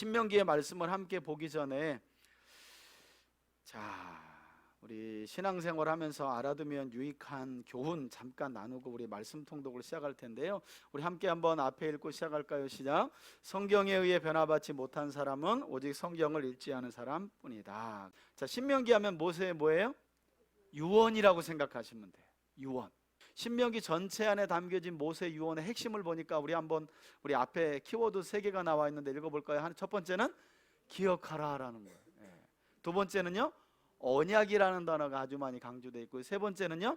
신명기의 말씀을 함께 보기 전에 자, 우리 신앙생활 하면서 알아두면 유익한 교훈 잠깐 나누고 우리 말씀 통독을 시작할 텐데요. 우리 함께 한번 앞에 읽고 시작할까요? 시작. 성경에 의해 변화받지 못한 사람은 오직 성경을 읽지 않은 사람뿐이다. 자, 신명기 하면 모세의 뭐예요? 유언이라고 생각하시면 돼요. 유언. 신명기 전체 안에 담겨진 모세 유언의 핵심을 보니까 우리 앞에 키워드 3개가 나와 있는데 읽어볼까요? 첫 번째는 기억하라라는 거예요. 두 번째는요, 언약이라는 단어가 아주 많이 강조되어 있고요. 세 번째는요,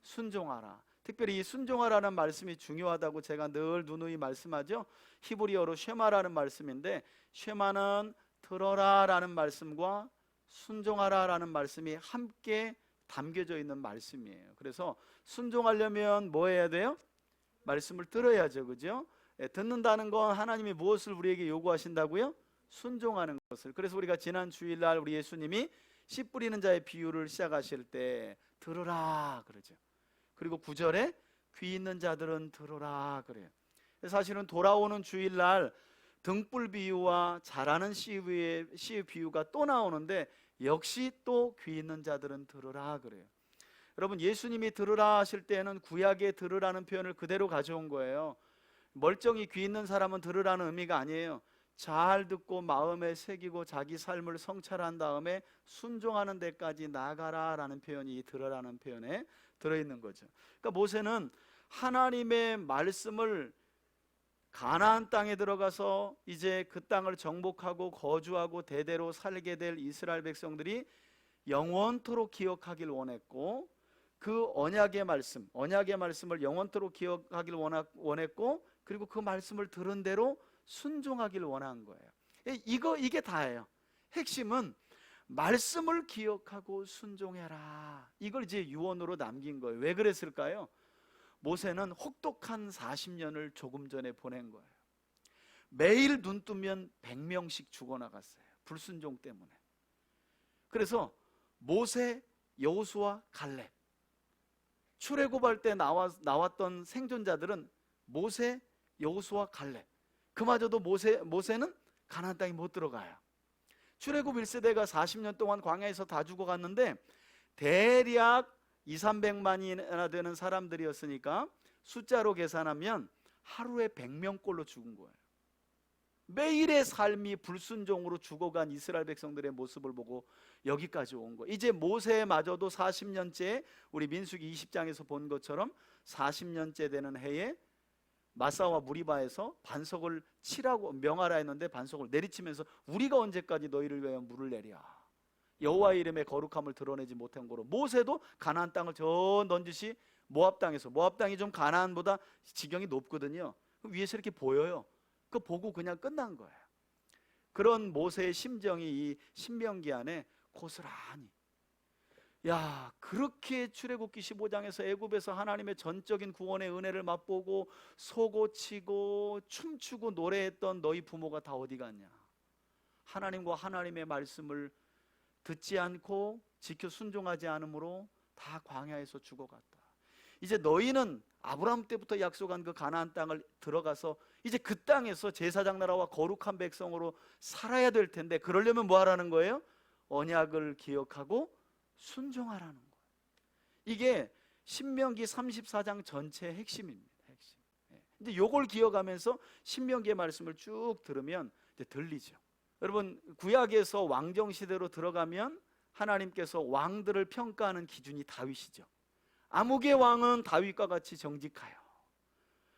순종하라. 특별히 이 순종하라는 말씀이 중요하다고 제가 늘 누누이 말씀하죠. 히브리어로 쉐마라는 말씀인데, 쉐마는 들어라라는 말씀과 순종하라라는 말씀이 함께 담겨져 있는 말씀이에요. 그래서 순종하려면 뭐 해야 돼요? 말씀을 들어야죠, 그죠? 듣는다는 건 하나님이 무엇을 우리에게 요구하신다고요? 순종하는 것을. 그래서 우리가 지난 주일날 우리 예수님이 씨 뿌리는 자의 비유를 시작하실 때 들으라 그러죠. 그리고 9절에 귀 있는 자들은 들으라 그래요. 사실은 돌아오는 주일날 등불 비유와 자라는 씨의 비유가 또 나오는데 역시 또 귀 있는 자들은 들으라 그래요. 여러분, 예수님이 들으라 하실 때는 구약에 들으라는 표현을 그대로 가져온 거예요. 멀쩡히 귀 있는 사람은 들으라는 의미가 아니에요. 잘 듣고 마음에 새기고 자기 삶을 성찰한 다음에 순종하는 데까지 나가라 라는 표현이 들으라는 표현에 들어있는 거죠. 그러니까 모세는 하나님의 말씀을 가나안 땅에 들어가서 이제 그 땅을 정복하고 거주하고 대대로 살게 될 이스라엘 백성들이 영원토록 기억하길 원했고, 그 언약의 말씀을 영원토록 기억하길 원했고, 그리고 그 말씀을 들은 대로 순종하길 원한 거예요. 이게 다예요. 핵심은 말씀을 기억하고 순종해라. 이걸 이제 유언으로 남긴 거예요. 왜 그랬을까요? 모세는 혹독한 40년을 조금 전에 보낸 거예요. 매일 눈 뜨면 100명씩 죽어나갔어요. 불순종 때문에. 그래서 모세, 여호수아, 갈렙, 출애굽할 때 나왔던 생존자들은 모세, 여호수아, 갈렙. 그마저도 모세는 가나안 땅에 못 들어가요. 출애굽 1세대가 40년 동안 광야에서 다 죽어갔는데 대략 200~300만이나 되는 사람들이었으니까 숫자로 계산하면 하루에 100명꼴로 죽은 거예요. 매일의 삶이 불순종으로 죽어간 이스라엘 백성들의 모습을 보고 여기까지 온 거예요. 이제 모세마저도 40년째, 우리 민수기 20장에서 본 것처럼 40년째 되는 해에 마사와 무리바에서 반석을 치라고 명하라 했는데 반석을 내리치면서 우리가 언제까지 너희를 위하여 물을 내랴. 여호와의 이름의 거룩함을 드러내지 못한 거로 모세도 가나안 땅을 저 넌지시 모압 땅이 좀 가나안보다 지경이 높거든요. 위에서 이렇게 보여요. 그거 보고 그냥 끝난 거예요. 그런 모세의 심정이 이 신명기 안에 고스란히, 야, 그렇게 출애굽기 15장에서 애굽에서 하나님의 전적인 구원의 은혜를 맛보고 소고치고 춤추고 노래했던 너희 부모가 다 어디 갔냐? 하나님과 하나님의 말씀을 듣지 않고 지켜 순종하지 않으므로 다 광야에서 죽어갔다. 이제 너희는 아브라함 때부터 약속한 그 가나안 땅을 들어가서 이제 그 땅에서 제사장 나라와 거룩한 백성으로 살아야 될 텐데, 그러려면 뭐 하라는 거예요? 언약을 기억하고 순종하라는 거예요. 이게 신명기 34장 전체의 핵심입니다. 핵심. 이제 요걸 기억하면서 신명기의 말씀을 쭉 들으면 이제 들리죠. 여러분, 구약에서 왕정 시대로 들어가면 하나님께서 왕들을 평가하는 기준이 다윗이죠. 아무개 왕은 다윗과 같이 정직하여.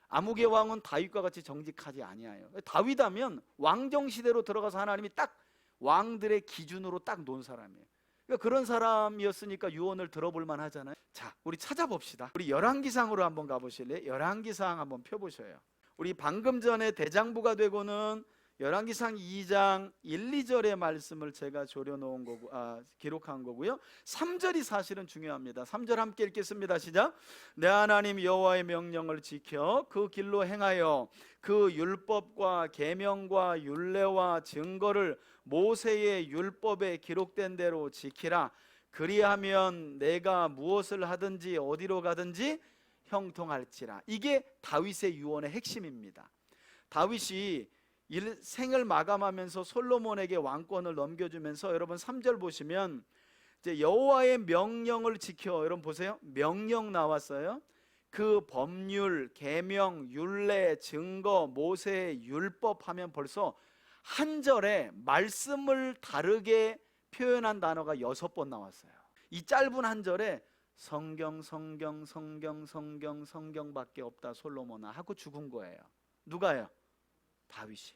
아무개 왕은 다윗과 같이 정직하지 아니하여. 다윗하면 왕정 시대로 들어가서 하나님이 딱 왕들의 기준으로 딱 놓은 사람이에요. 그러니까 그런 사람이었으니까 유언을 들어볼 만 하잖아요. 자, 우리 찾아봅시다. 우리 열왕기상으로 한번 가보실래요? 열왕기상 한번 펴보셔요. 우리 방금 전에 대장부가 되고는 열왕기상 2장 1, 2절의 말씀을 제가 조려놓은 거고, 기록한 거고요. 3절이 사실은 중요합니다. 3절 함께 읽겠습니다. 시작. 내 하나님 여호와의 명령을 지켜 그 길로 행하여 그 율법과 계명과 율례와 증거를 모세의 율법에 기록된 대로 지키라. 그리하면 내가 무엇을 하든지 어디로 가든지 형통할지라. 이게 다윗의 유언의 핵심입니다. 다윗이 생을 마감하면서 솔로몬에게 왕권을 넘겨주면서 여러분 3절 보시면 이제 여호와의 명령을 지켜, 여러분 보세요. 명령 나왔어요. 그 법률, 계명, 율례, 증거, 모세의 율법 하면 벌써 한 절에 말씀을 다르게 표현한 단어가 6번 나왔어요. 이 짧은 한 절에 성경, 성경, 성경, 성경, 성경밖에 없다 솔로몬아 하고 죽은 거예요. 누가요? 다윗이.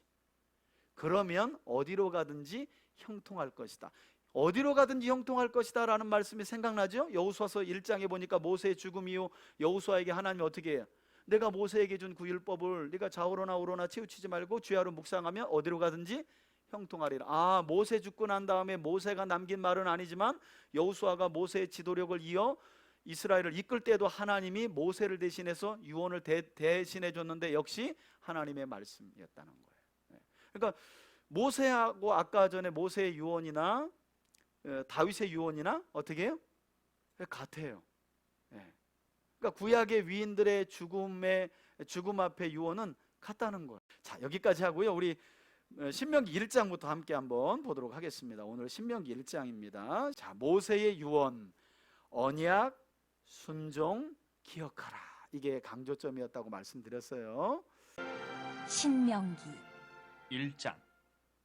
그러면 어디로 가든지 형통할 것이다. 어디로 가든지 형통할 것이다 라는 말씀이 생각나죠? 여호수아서 1장에 보니까 모세의 죽음 이후 여호수아에게 하나님이 어떻게 해요? 내가 모세에게 준 그 율법을 네가 좌우로나 우로나 치우치지 말고 주야로 묵상하면 어디로 가든지 형통하리라. 아, 모세 죽고 난 다음에 모세가 남긴 말은 아니지만 여호수아가 모세의 지도력을 이어 이스라엘을 이끌 때도 하나님이 모세를 대신해서 유언을 대신해 줬는데 역시 하나님의 말씀이었다는 거예요. 그러니까 모세하고 아까 전에 모세의 유언이나 다윗의 유언이나 어떻게 해요? 같아요. 그러니까 구약의 위인들의 죽음 앞에 유언은 같다는 거예요. 자, 여기까지 하고요. 우리 신명기 1장부터 함께 한번 보도록 하겠습니다. 오늘 신명기 1장입니다. 자, 모세의 유언, 언약, 순종, 기억하라. 이게 강조점이었다고 말씀드렸어요. 신명기 1장.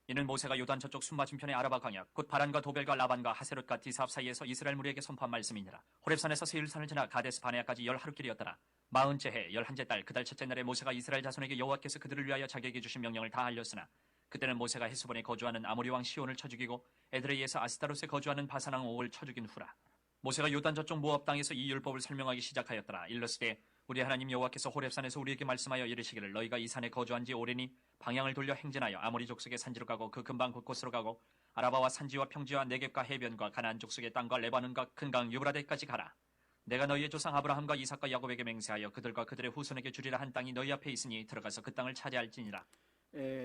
이는 모세가 요단 저쪽 순맞은편의 아라바 광야 곧 바란과 도벨과 라반과 하세롯과 디사합 사이에서 이스라엘 무리에게 선포한 말씀이니라. 호렙산에서 세일산을 지나 가데스 바네아까지 10하루길이었더라. 40째 해 11째 달 그 달 첫째 날에 모세가 이스라엘 자손에게 여호와께서 그들을 위하여 자기에게 주신 명령을 다 알렸으나 그때는 모세가 헤스본에 거주하는 아모리 왕 시온을 쳐 죽이고 에드레이에서 아스타롯에 거주하는 바산 왕 옥을 쳐 죽인 후라. 모세가 요단 저쪽 모압 땅에서 이 율법을 설명하기 시작하였더라. 일러스되 우리 하나님 여호와께서 호렙산에서 우리에게 말씀하여 이르시기를 너희가 이 산에 거주한 지 오래니 방향을 돌려 행진하여 아모리 족속의 산지로 가고 그 근방 곳곳으로 가고 아라바와 산지와 평지와 네겝과 해변과 가나안 족속의 땅과 레바논과 큰 강 유브라데까지 가라. 내가 너희의 조상 아브라함과 이삭과 야곱에게 맹세하여 그들과 그들의 후손에게 주리라 한 땅이 너희 앞에 있으니 들어가서 그 땅을 차지할지니라.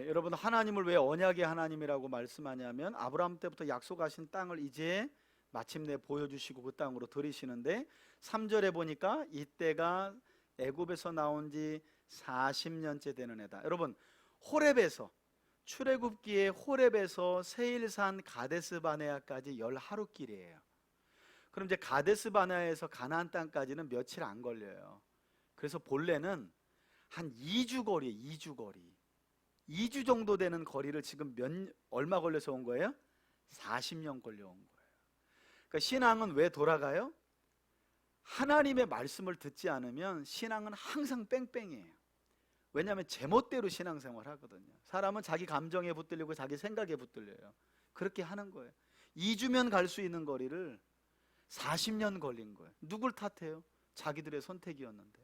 여러분, 하나님을 왜 언약의 하나님이라고 말씀하냐면 아브라함 때부터 약속하신 땅을 이제 마침내 보여주시고 그 땅으로 들이시는데 3절에 보니까 이때가 애굽에서 나온 지 40년째 되는 해다. 여러분, 호렙에서 출애굽기에 호렙에서 세일산 가데스 바네아까지 10하루길이에요. 그럼 이제 가데스 바네아에서 가나안 땅까지는 며칠 안 걸려요. 그래서 본래는 한 2주 거리예요. 2주 거리. 2주 정도 되는 거리를 지금 얼마 걸려서 온 거예요? 40년 걸려 온 거예요. 그러니까 신앙은 왜 돌아가요? 하나님의 말씀을 듣지 않으면 신앙은 항상 뺑뺑이에요. 왜냐하면 제멋대로 신앙생활 하거든요. 사람은 자기 감정에 붙들리고 자기 생각에 붙들려요. 그렇게 하는 거예요. 2주면 갈 수 있는 거리를 40년 걸린 거예요. 누굴 탓해요? 자기들의 선택이었는데.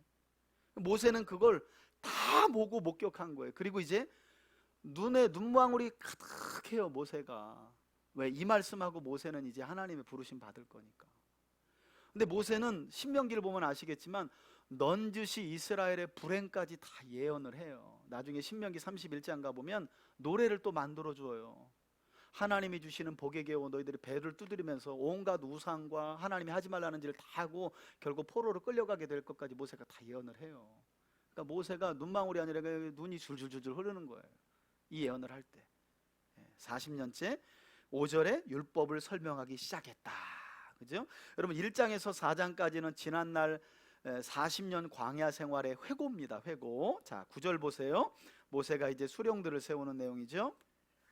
모세는 그걸 다 보고 목격한 거예요. 그리고 이제 눈에 눈망울이 가득해요. 모세가. 왜? 이 말씀하고 모세는 이제 하나님의 부르심 받을 거니까. 근데 모세는 신명기를 보면 아시겠지만 넌지시 이스라엘의 불행까지 다 예언을 해요. 나중에 신명기 31장 가보면 노래를 또 만들어 줘요. 하나님이 주시는 복의 계호 너희들이 배를 두드리면서 온갖 우상과 하나님이 하지 말라는 일을 다 하고 결국 포로로 끌려가게 될 것까지 모세가 다 예언을 해요. 그러니까 모세가 눈망울이 아니라 눈이 줄줄줄줄 흐르는 거예요. 이 예언을 할 때 40년째 5절에 율법을 설명하기 시작했다. 그죠? 여러분 1장에서 4장까지는 지난날 40년 광야 생활의 회고입니다. 회고. 자, 9절 보세요. 모세가 이제 수령들을 세우는 내용이죠.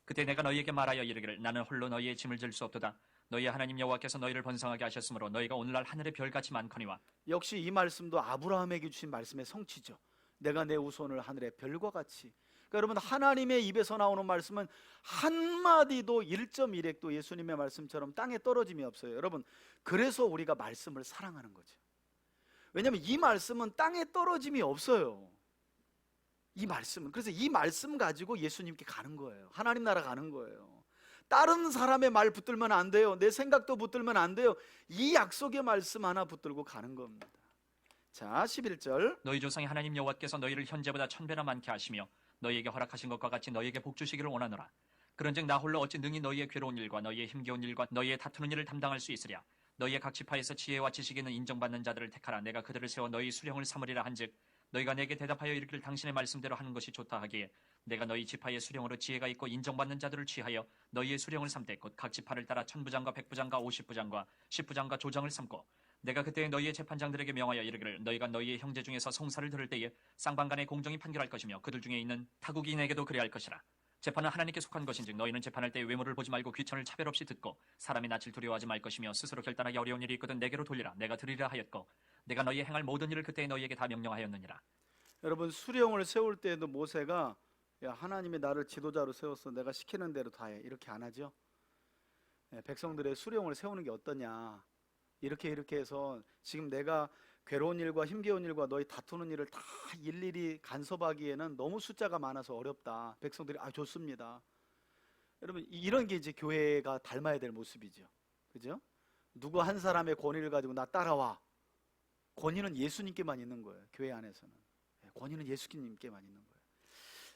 그때 내가 너희에게 말하여 이르기를 나는 홀로 너희의 짐을 질 수 없도다. 너희의 하나님 여호와께서 너희를 번성하게 하셨으므로 너희가 오늘날 하늘의 별같이 많거니와. 역시 이 말씀도 아브라함에게 주신 말씀의 성취죠. 내가 내 후손을 하늘의 별과 같이. 그러니까 여러분, 하나님의 입에서 나오는 말씀은 한마디도 1.1핵도 예수님의 말씀처럼 땅에 떨어짐이 없어요. 여러분, 그래서 우리가 말씀을 사랑하는 거죠. 왜냐하면 이 말씀은 땅에 떨어짐이 없어요. 이 말씀은. 그래서 이 말씀 가지고 예수님께 가는 거예요. 하나님 나라 가는 거예요. 다른 사람의 말 붙들면 안 돼요. 내 생각도 붙들면 안 돼요. 이 약속의 말씀 하나 붙들고 가는 겁니다. 자, 11절. 너희 조상의 하나님 여호와께서 너희를 현재보다 1000배나 많게 하시며 너희에게 허락하신 것과 같이 너희에게 복 주시기를 원하노라. 그런즉 나 홀로 어찌 능히 너희의 괴로운 일과 너희의 힘겨운 일과 너희의 다투는 일을 담당할 수 있으랴. 너희의 각 지파에서 지혜와 지식 있는 인정받는 자들을 택하라. 내가 그들을 세워 너희 수령을 삼으리라 한즉 너희가 내게 대답하여 이르기를 당신의 말씀대로 하는 것이 좋다 하기에 내가 너희 지파의 수령으로 지혜가 있고 인정받는 자들을 취하여 너희의 수령을 삼되 곧 각 지파를 따라 1000부장과 100부장과 50부장과 10부장과 조장을 삼고 내가 그때 너희의 재판장들에게 명하여 이르기를 너희가 너희의 형제 중에서 송사를 들을 때에 쌍방간에 공정히 판결할 것이며 그들 중에 있는 타국인에게도 그리할 것이라. 재판은 하나님께 속한 것인즉 너희는 재판할 때 외모를 보지 말고 귀천을 차별 없이 듣고 사람의 낯을 두려워하지 말 것이며 스스로 결단하기 어려운 일이 있거든 내게로 돌리라. 내가 들으리라 하였고 내가 너희의 행할 모든 일을 그때 너희에게 다 명령하였느니라. 여러분, 수령을 세울 때에도 모세가 야, 하나님이 나를 지도자로 세웠어, 내가 시키는 대로 다 해, 이렇게 안 하죠. 백성들의 수령을 세우는 게 어떠냐, 이렇게 해서 지금 내가 괴로운 일과 힘겨운 일과 너희 다투는 일을 다 일일이 간섭하기에는 너무 숫자가 많아서 어렵다. 백성들이 좋습니다. 여러분, 이런 게 이제 교회가 닮아야 될 모습이죠. 그죠? 누구 한 사람의 권위를 가지고 나 따라와. 권위는 예수님께만 있는 거예요. 교회 안에서는 권위는 예수님께만 있는 거예요.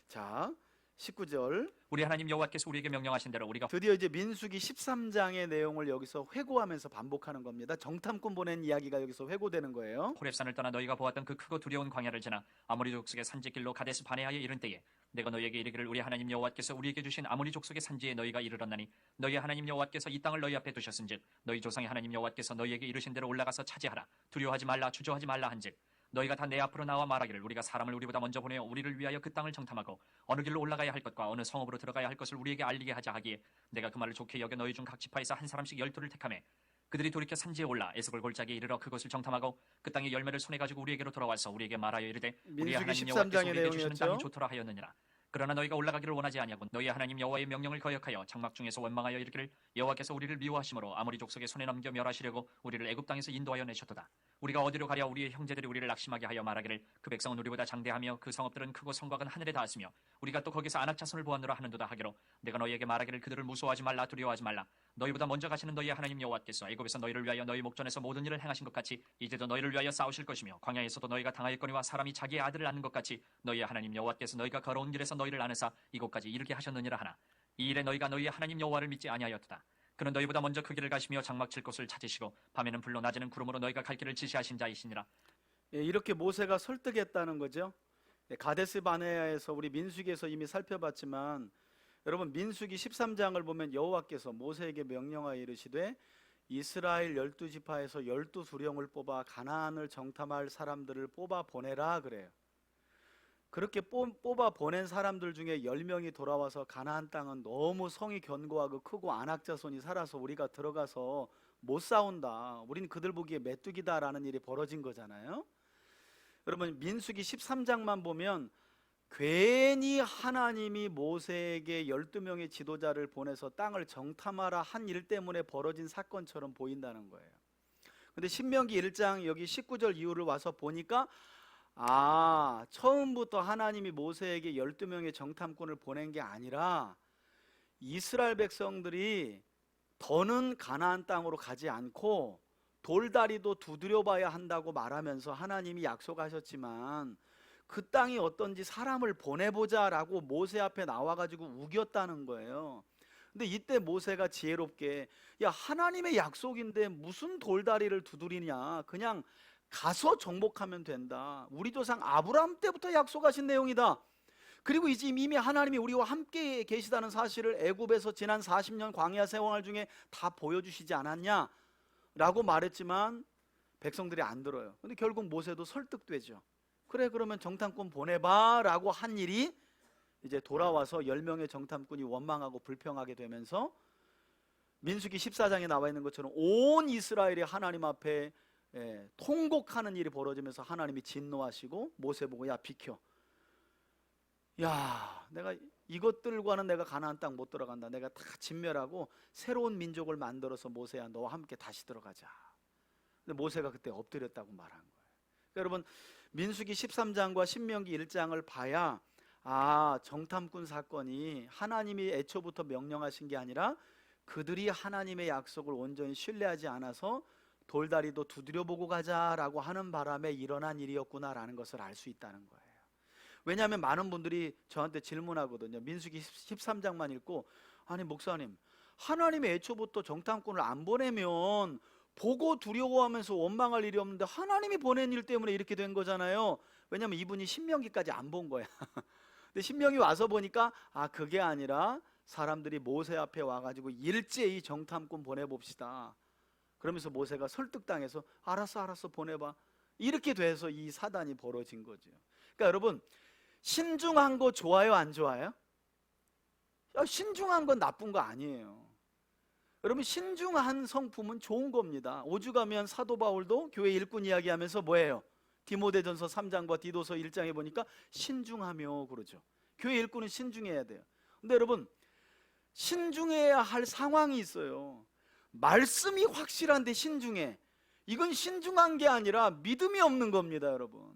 자, 19절. 우리 하나님 여호와께서 우리에게 명령하신 대로 우리가 드디어 이제 민수기 13장의 내용을 여기서 회고하면서 반복하는 겁니다. 정탐꾼 보낸 이야기가 여기서 회고되는 거예요. 호렙산을 떠나 너희가 보았던 그 크고 두려운 광야를 지나 아모리 족속의 산지길로 가데스 바네아에 이른 때에 내가 너희에게 이르기를 우리 하나님 여호와께서 우리에게 주신 아모리 족속의 산지에 너희가 이르렀나니 너희 하나님 여호와께서 이 땅을 너희 앞에 두셨은즉 너희 조상의 하나님 여호와께서 너희에게 이르신 대로 올라가서 차지하라. 두려워하지 말라 주저하지 말라 한즉 너희가 다 내 앞으로 나와 말하기를 우리가 사람을 우리보다 먼저 보내어 우리를 위하여 그 땅을 정탐하고 어느 길로 올라가야 할 것과 어느 성읍으로 들어가야 할 것을 우리에게 알리게 하자 하기에 내가 그 말을 좋게 여겨 너희 중 각 지파에서 한 사람씩 12를 택하매 그들이 돌이켜 산지에 올라 에스골 골짜기에 이르러 그것을 정탐하고 그 땅의 열매를 손에 가지고 우리에게로 돌아와서 우리에게 말하여 이르되 우리 하나님 여호와께서 우리에게 주시는 땅이 좋더라 하였느니라. 그러나 너희가 올라가기를 원하지 아니하고 너희 하나님 여호와의 명령을 거역하여 장막 중에서 원망하여 이르기를 여호와께서 우리를 미워하심으로 아모리 족속의 손에 넘겨 멸하시려고 우리를 애굽 땅에서 인도하여 내셨도다. 우리가 어디로 가랴 우리의 형제들이 우리를 낙심하게 하여 말하기를 그 백성은 우리보다 장대하며 그 성읍들은 크고 성곽은 하늘에 닿았으며 우리가 또 거기서 안악 자손을 보았노라 하는도다 하기로 내가 너희에게 말하기를 그들을 무서워하지 말라 두려워하지 말라. 너희보다 먼저 가시는 너희의 하나님 여호와께서 애굽에서 너희를 위하여 너희 목전에서 모든 일을 행하신 것 같이 이제도 너희를 위하여 싸우실 것이며 광야에서도 너희가 당하였거니와 사람이 자기의 아들을 낳는 것 같이 너희의 하나님 여호와께서 너희가 걸어온 길에서 너희를 안으사 이곳까지 이르게 하셨느니라 하나 이 일에 너희가 너희의 하나님 여호와를 믿지 아니하였도다. 그는 너희보다 먼저 그 길을 가시며 장막 칠 곳을 찾으시고 밤에는 불로 낮에는 구름으로 너희가 갈 길을 지시하신 자이시니라. 이렇게 모세가 설득했다는 거죠. 가데스 바네아에서 우리 민수기에서 이미 살펴봤지만 여러분, 민수기 13장을 보면 여호와께서 모세에게 명령하여 이르시되 이스라엘 12지파에서 12수령을 뽑아 가나안을 정탐할 사람들을 뽑아 보내라 그래요. 그렇게 뽑아 보낸 사람들 중에 10명이 돌아와서 가나안 땅은 너무 성이 견고하고 크고 안악자손이 살아서 우리가 들어가서 못 싸운다, 우린 그들 보기에 메뚜기다라는 일이 벌어진 거잖아요. 여러분, 민수기 13장만 보면 괜히 하나님이 모세에게 12명의 지도자를 보내서 땅을 정탐하라 한 일 때문에 벌어진 사건처럼 보인다는 거예요. 근데 신명기 1장 여기 19절 이후를 와서 보니까 처음부터 하나님이 모세에게 12명의 정탐꾼을 보낸 게 아니라 이스라엘 백성들이 더는 가나안 땅으로 가지 않고 돌다리도 두드려 봐야 한다고 말하면서 하나님이 약속하셨지만 그 땅이 어떤지 사람을 보내보자라고 모세 앞에 나와가지고 우겼다는 거예요. 근데 이때 모세가 지혜롭게 야, 하나님의 약속인데 무슨 돌다리를 두드리냐, 그냥 가서 정복하면 된다. 우리 조상 아브라함 때부터 약속하신 내용이다. 그리고 이제 이미 하나님이 우리와 함께 계시다는 사실을 애굽에서 지난 40년 광야 생활 중에 다 보여주시지 않았냐 라고 말했지만 백성들이 안 들어요. 근데 결국 모세도 설득되죠. 그래, 그러면 정탐꾼 보내봐 라고 한 일이 이제 돌아와서 10명의 정탐꾼이 원망하고 불평하게 되면서 민수기 14장에 나와 있는 것처럼 온 이스라엘이 하나님 앞에 통곡하는 일이 벌어지면서 하나님이 진노하시고 모세 보고 야, 비켜. 야, 내가 이것들과는 내가 가나안 땅 못 들어간다. 내가 다 진멸하고 새로운 민족을 만들어서 모세야, 너와 함께 다시 들어가자. 근데 모세가 그때 엎드렸다고 말한 거예요. 그러니까 여러분, 민수기 13장과 신명기 1장을 봐야 정탐꾼 사건이 하나님이 애초부터 명령하신 게 아니라 그들이 하나님의 약속을 온전히 신뢰하지 않아서 돌다리도 두드려보고 가자라고 하는 바람에 일어난 일이었구나라는 것을 알 수 있다는 거예요. 왜냐하면 많은 분들이 저한테 질문하거든요. 민수기 13장만 읽고 아니 목사님, 하나님이 애초부터 정탐꾼을 안 보내면 보고 두려워하면서 원망할 일이 없는데 하나님이 보낸 일 때문에 이렇게 된 거잖아요. 왜냐하면 이분이 신명기까지 안 본 거야. 근데 신명이 와서 보니까 그게 아니라 사람들이 모세 앞에 와가지고 일제히 정탐꾼 보내봅시다. 그러면서 모세가 설득당해서 알았어 보내봐. 이렇게 돼서 이 사단이 벌어진 거죠. 그러니까 여러분, 신중한 거 좋아요, 안 좋아요? 신중한 건 나쁜 거 아니에요. 여러분, 신중한 성품은 좋은 겁니다. 오죽하면 사도 바울도 교회 일꾼 이야기하면서 뭐예요? 디모데전서 3장과 디도서 1장에 보니까 신중하며 그러죠. 교회 일꾼은 신중해야 돼요. 근데 여러분, 신중해야 할 상황이 있어요. 말씀이 확실한데 신중해. 이건 신중한 게 아니라 믿음이 없는 겁니다, 여러분.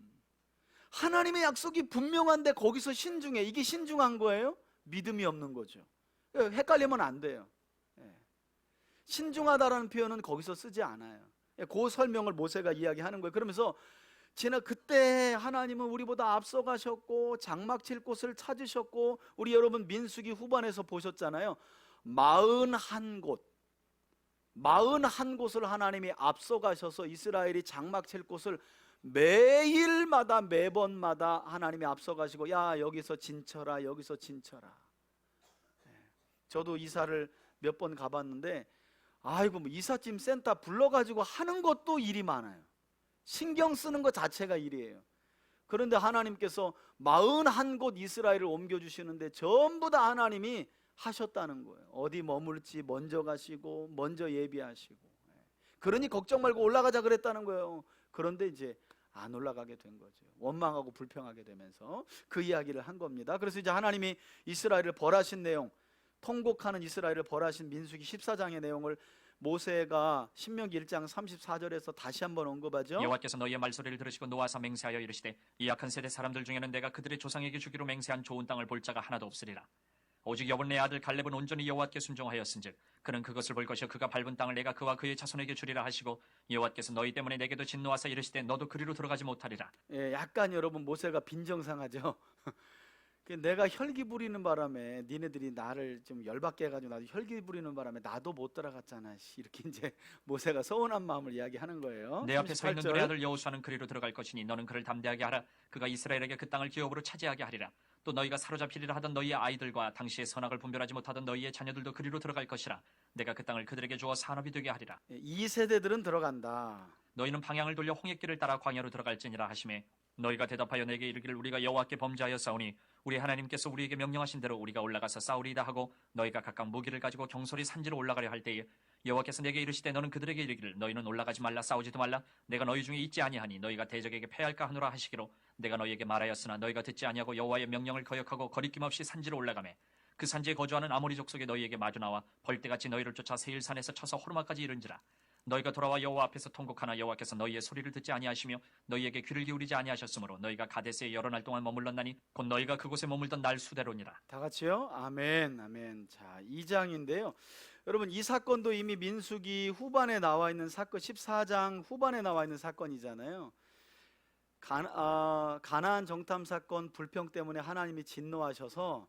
하나님의 약속이 분명한데 거기서 신중해. 이게 신중한 거예요? 믿음이 없는 거죠. 헷갈리면 안 돼요. 신중하다라는 표현은 거기서 쓰지 않아요. 그 설명을 모세가 이야기하는 거예요. 그러면서 그때 하나님은 우리보다 앞서가셨고 장막 칠 곳을 찾으셨고, 우리 여러분 민수기 후반에서 보셨잖아요. 41곳을 하나님이 앞서가셔서 이스라엘이 장막 칠 곳을 매일마다 매번마다 하나님이 앞서가시고, 야 여기서 진쳐라, 여기서 진쳐라. 저도 이사를 몇 번 가봤는데 뭐 이삿짐 센터 불러가지고 하는 것도 일이 많아요. 신경 쓰는 것 자체가 일이에요. 그런데 하나님께서 41곳 이스라엘을 옮겨주시는데 전부 다 하나님이 하셨다는 거예요. 어디 머물지 먼저 가시고 먼저 예비하시고. 그러니 걱정 말고 올라가자 그랬다는 거예요. 그런데 이제 안 올라가게 된 거죠. 원망하고 불평하게 되면서 그 이야기를 한 겁니다. 그래서 이제 하나님이 이스라엘을 벌하신 내용, 통곡하는 이스라엘을 벌하신 민수기 14장의 내용을 모세가 신명기 1장 34절에서 다시 한번 언급하죠. 여호와께서 너희의 말소리를 들으시고 노하사 맹세하여 이르시되 이 악한 세대 사람들 중에는 내가 그들의 조상에게 주기로 맹세한 좋은 땅을 볼 자가 하나도 없으리라. 오직 여분의 아들 갈렙은 온전히 여호와께 순종하였은즉 그는 그것을 볼 것이요 그가 밟은 땅을 내가 그와 그의 자손에게 주리라 하시고, 여호와께서 너희 때문에 내게도 진노하사 이르시되 너도 그리로 들어가지 못하리라. 약간 여러분 모세가 빈정상하죠. 내가 혈기 부리는 바람에 니네들이 나를 좀 열받게 해가지고 나도 혈기 부리는 바람에 나도 못 들어갔잖아. 이렇게 이제 모세가 서운한 마음을 이야기하는 거예요. 내 앞에 서 있는 38절. 너의 아들 여호수아는 그리로 들어갈 것이니 너는 그를 담대하게 하라. 그가 이스라엘에게 그 땅을 기업으로 차지하게 하리라. 또 너희가 사로잡히리라 하던 너희의 아이들과 당시의 선악을 분별하지 못하던 너희의 자녀들도 그리로 들어갈 것이라. 내가 그 땅을 그들에게 주어 산업이 되게 하리라. 이 세대들은 들어간다. 너희는 방향을 돌려 홍해길을 따라 광야로 들어갈지니라 하시매, 너희가 대답하여 내게 이르기를 우리가 여호와께 범죄하였사오니 우리 하나님께서 우리에게 명령하신 대로 우리가 올라가서 싸우리이다 하고, 너희가 각각 무기를 가지고 경솔히 산지로 올라가려 할 때에 여호와께서 내게 이르시되 너는 그들에게 이르기를 너희는 올라가지 말라, 싸우지도 말라. 내가 너희 중에 있지 아니하니 너희가 대적에게 패할까 하노라 하시기로 내가 너희에게 말하였으나 너희가 듣지 아니하고 여호와의 명령을 거역하고 거리낌 없이 산지로 올라가매, 그 산지에 거주하는 아모리 족속이 너희에게 마주 나와 벌떼같이 너희를 쫓아 세일산에서 쳐서 호르마까지 이른지라. 너희가 돌아와 여호와 앞에서 통곡하나 여호와께서 너희의 소리를 듣지 아니하시며 너희에게 귀를 기울이지 아니하셨으므로 너희가 가데스에 여러 날 동안 머물렀나니 곧 너희가 그곳에 머물던 날 수대로니라. 다 같이요. 아멘, 아멘. 자, 2장인데요. 여러분, 이 사건도 이미 민수기 후반에 나와 있는 사건, 14장 후반에 나와 있는 사건이잖아요. 가나안 정탐 사건 불평 때문에 하나님이 진노하셔서,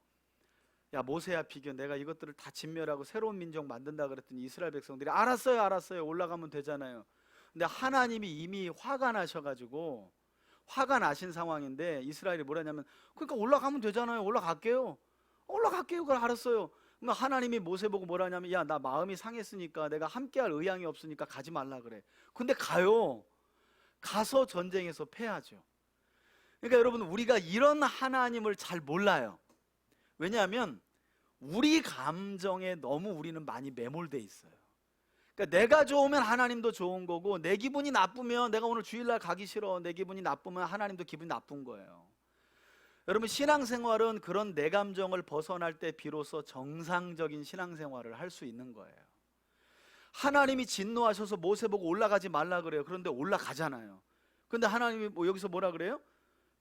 야 모세야 비교, 내가 이것들을 다 진멸하고 새로운 민족 만든다 그랬더니 이스라엘 백성들이 알았어요 올라가면 되잖아요. 근데 하나님이 이미 화가 나셔가지고, 화가 나신 상황인데 이스라엘이 뭐라냐면, 그러니까 올라가면 되잖아요. 올라갈게요. 그걸 알았어요. 그러니까 하나님이 모세 보고 뭐라냐면, 야 나 마음이 상했으니까 내가 함께할 의향이 없으니까 가지 말라 그래. 근데 가서 전쟁에서 패하죠. 그러니까 여러분, 우리가 이런 하나님을 잘 몰라요. 왜냐하면 우리 감정에 너무 우리는 많이 매몰돼 있어요. 그러니까 내가 좋으면 하나님도 좋은 거고, 내 기분이 나쁘면, 내가 오늘 주일날 가기 싫어, 내 기분이 나쁘면 하나님도 기분이 나쁜 거예요. 여러분, 신앙생활은 그런 내 감정을 벗어날 때 비로소 정상적인 신앙생활을 할 수 있는 거예요. 하나님이 진노하셔서 모세 보고 올라가지 말라 그래요. 그런데 올라가잖아요. 근데 하나님이 여기서 뭐라 그래요?